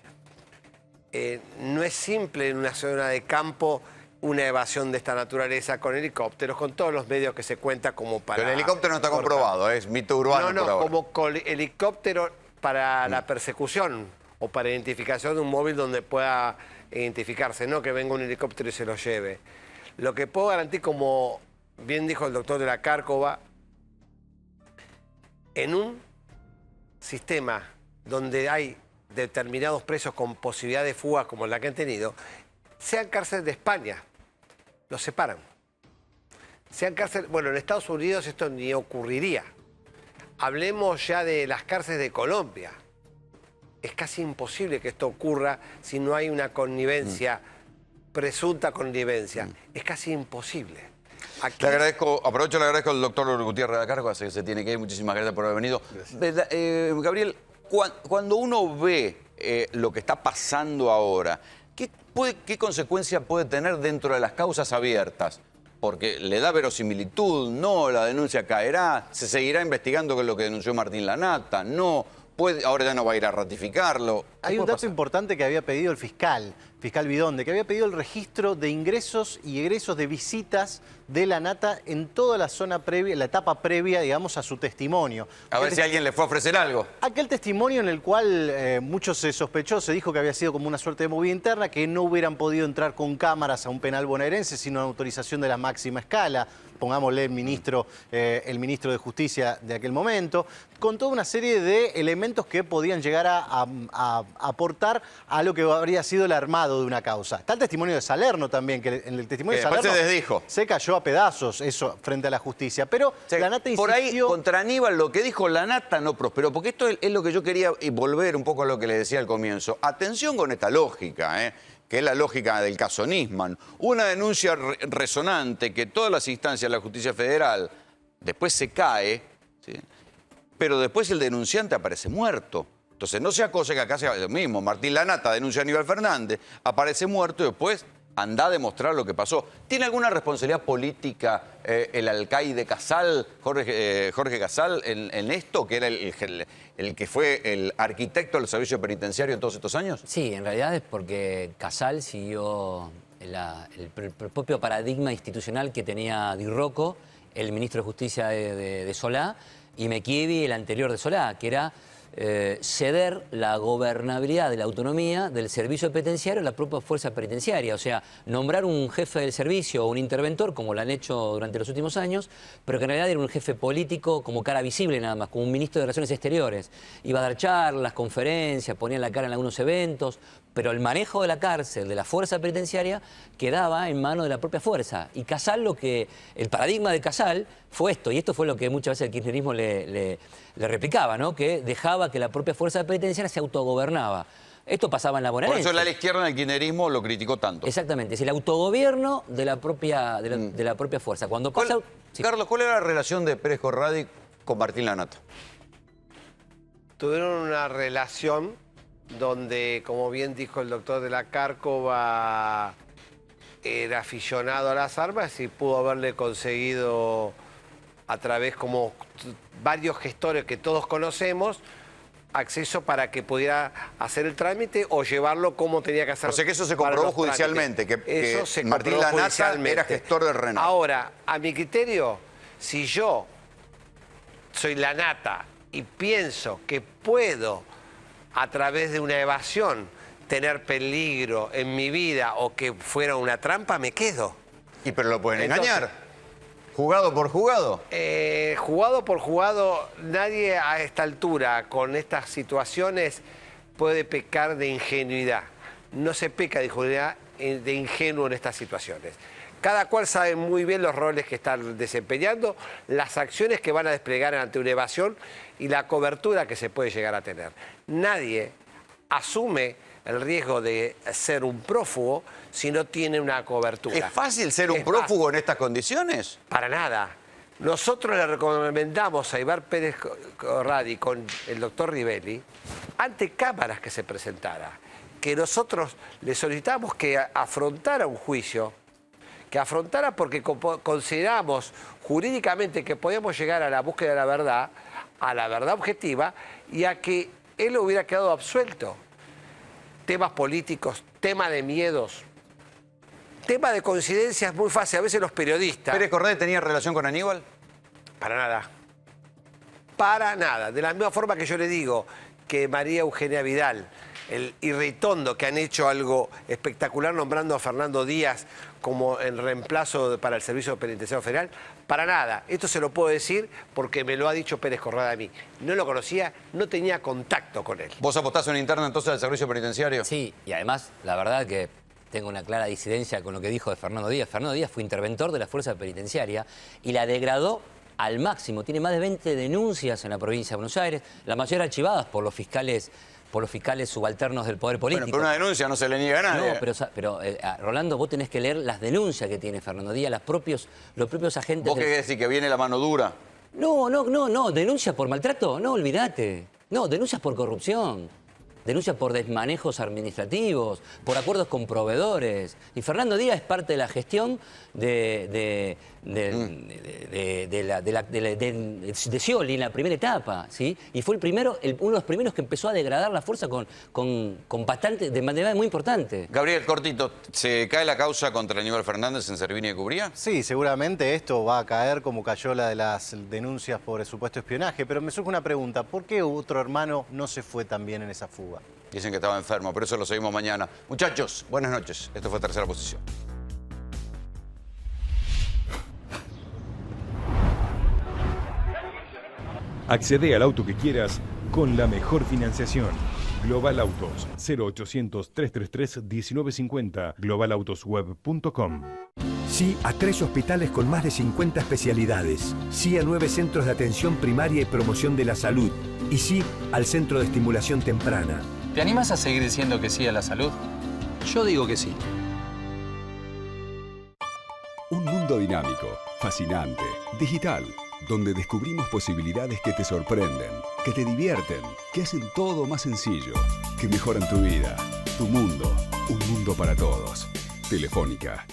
Speaker 7: No es simple en una zona de campo una evasión de esta naturaleza con helicópteros, con todos los medios que se cuenta como para...
Speaker 16: Pero el helicóptero no está comprobado, es mito urbano por ahora.
Speaker 7: Como helicóptero para la persecución o para identificación de un móvil donde pueda identificarse, no que venga un helicóptero y se lo lleve. Lo que puedo garantizar, como bien dijo el doctor de la Cárcova, en un sistema donde hay determinados presos con posibilidad de fuga como la que han tenido, sean cárceles de España, los separan. Sean cárceles, bueno, en Estados Unidos esto ni ocurriría. Hablemos ya de las cárceles de Colombia. Es casi imposible que esto ocurra si no hay una connivencia, presunta connivencia. Es casi imposible.
Speaker 16: Aquí... Le agradezco, aprovecho, le agradezco al doctor Gutiérrez de la Cárcova, sé que se tiene que ir, muchísimas gracias por haber venido. Gabriel, cuando uno ve lo que está pasando ahora, ¿qué consecuencia puede tener dentro de las causas abiertas? Porque le da verosimilitud, no, la denuncia caerá, se seguirá investigando con lo que denunció Martín Lanata, no, ahora ya no va a ir a ratificarlo.
Speaker 6: Hay un dato importante que había pedido el fiscal Bidonde, que había pedido el registro de ingresos y egresos de visitas de Lanata en toda la zona previa, la etapa previa, digamos, a su testimonio.
Speaker 16: A ver si alguien le fue a ofrecer algo.
Speaker 6: Aquel testimonio en el cual mucho se sospechó, se dijo que había sido como una suerte de movida interna, que no hubieran podido entrar con cámaras a un penal bonaerense, sino una autorización de la máxima escala, pongámosle el ministro de Justicia de aquel momento, con toda una serie de elementos que podían llegar a aportar a lo que habría sido el armado de una causa. Está el testimonio de Salerno también, que en el testimonio de Salerno
Speaker 16: se desdijo.
Speaker 6: Se cayó a pedazos eso frente a la justicia, pero Lanata insistió...
Speaker 16: Por ahí, contra Aníbal, lo que dijo Lanata no prosperó, porque esto es lo que yo quería volver un poco a lo que le decía al comienzo. Atención con esta lógica, que es la lógica del caso Nisman. Una denuncia resonante que todas las instancias de la justicia federal después se cae, ¿sí? Pero después el denunciante aparece muerto. Entonces no sea cosa que acá sea lo mismo. Martín Lanata denuncia a Aníbal Fernández, aparece muerto y después anda a demostrar lo que pasó. ¿Tiene alguna responsabilidad política el alcaide Casal, Jorge Casal, en esto, que era el que fue el arquitecto del servicio penitenciario en todos estos años?
Speaker 4: Sí, en realidad es porque Casal siguió el propio paradigma institucional que tenía Di Rocco, el ministro de Justicia de Solá, y Mequievi, el anterior de Solá, que era ceder la gobernabilidad de la autonomía del servicio penitenciario a la propia fuerza penitenciaria. O sea, nombrar un jefe del servicio o un interventor, como lo han hecho durante los últimos años, pero que en realidad era un jefe político como cara visible nada más, como un ministro de Relaciones Exteriores. Iba a dar charlas, conferencias, ponía la cara en algunos eventos, pero el manejo de la cárcel, de la fuerza penitenciaria, quedaba en manos de la propia fuerza. Y Casal, el paradigma de Casal fue esto, y esto fue lo que muchas veces el kirchnerismo le replicaba, ¿no? Que dejaba que la propia fuerza penitenciaria se autogobernaba. Esto pasaba en la bonaerense.
Speaker 16: Por eso la izquierda del kirchnerismo lo criticó tanto.
Speaker 4: Exactamente, es el autogobierno de la propia fuerza. Cuando pasa...
Speaker 16: Carlos, ¿cuál era la relación de Pérez Corradi con Martín Lanata?
Speaker 7: Tuvieron una relación donde, como bien dijo el doctor de la Cárcova, era aficionado a las armas y pudo haberle conseguido a través, como varios gestores que todos conocemos, acceso para que pudiera hacer el trámite o llevarlo como tenía que hacer.
Speaker 16: O sea que eso se comprobó judicialmente, que Martín Lanata era gestor del RENAP.
Speaker 7: Ahora, a mi criterio, si yo soy Lanata y pienso que puedo, a través de una evasión, tener peligro en mi vida o que fuera una trampa, me quedo.
Speaker 16: ¿Y pero lo pueden engañar? ¿Jugado por jugado?
Speaker 7: Jugado por jugado, nadie a esta altura, con estas situaciones, puede pecar de ingenuidad. No se peca de ingenuo en estas situaciones. Cada cual sabe muy bien los roles que están desempeñando, las acciones que van a desplegar ante una evasión y la cobertura que se puede llegar a tener. Nadie asume el riesgo de ser un prófugo si no tiene una cobertura.
Speaker 16: ¿Es fácil ser un prófugo en estas condiciones?
Speaker 7: Para nada. Nosotros le recomendamos a Ibar Pérez Corradi con el doctor Rivelli, ante cámaras que se presentara, que nosotros le solicitamos que afrontara un juicio, que afrontara porque consideramos jurídicamente que podíamos llegar a la búsqueda de la verdad, a la verdad objetiva, y a que él hubiera quedado absuelto. Temas políticos, tema de miedos, tema de coincidencias muy fácil. A veces los periodistas...
Speaker 16: ¿Pérez Corradi tenía relación con Aníbal?
Speaker 7: Para nada. Para nada. De la misma forma que yo le digo que María Eugenia Vidal, el Irritondo, que han hecho algo espectacular nombrando a Fernando Díaz como el reemplazo para el Servicio Penitenciario Federal, para nada. Esto se lo puedo decir porque me lo ha dicho Pérez Corradi a mí. No lo conocía, no tenía contacto con él.
Speaker 16: ¿Vos apostás a una interna entonces del Servicio Penitenciario?
Speaker 4: Sí, y además, la verdad que tengo una clara disidencia con lo que dijo de Fernando Díaz. Fernando Díaz fue interventor de la Fuerza Penitenciaria y la degradó al máximo. Tiene más de 20 denuncias en la provincia de Buenos Aires, la mayoría archivadas por los fiscales subalternos del poder político.
Speaker 16: Bueno, pero una denuncia no se le niega a nadie.
Speaker 4: No, pero Rolando, vos tenés que leer las denuncias que tiene Fernando Díaz, los propios agentes...
Speaker 16: ¿Vos qué querés decir, que viene la mano dura?
Speaker 4: No, denuncias por maltrato, no, olvídate. No, denuncias por corrupción, denuncias por desmanejos administrativos, por acuerdos con proveedores. Y Fernando Díaz es parte de la gestión de Scioli en la primera etapa, ¿sí? Y fue uno de los primeros que empezó a degradar la fuerza con bastante, de manera muy importante.
Speaker 16: Gabriel, cortito, ¿se cae la causa contra Aníbal Fernández en Servini y Cubría?
Speaker 6: Sí, seguramente esto va a caer como cayó la de las denuncias por el supuesto espionaje, pero me surge una pregunta, ¿por qué otro hermano no se fue también en esa fuga?
Speaker 16: Dicen que estaba enfermo, pero eso lo seguimos mañana. Muchachos, buenas noches. Esto fue Tercera Posición.
Speaker 1: Accede al auto que quieras con la mejor financiación. Global Autos, 0800-333-1950, globalautosweb.com.
Speaker 8: Sí a 3 hospitales con más de 50 especialidades. Sí a 9 centros de atención primaria y promoción de la salud. Y sí al Centro de Estimulación Temprana.
Speaker 10: ¿Te animas a seguir diciendo que sí a la salud? Yo digo que sí.
Speaker 12: Un mundo dinámico, fascinante, digital, donde descubrimos posibilidades que te sorprenden, que te divierten, que hacen todo más sencillo, que mejoran tu vida, tu mundo, un mundo para todos. Telefónica.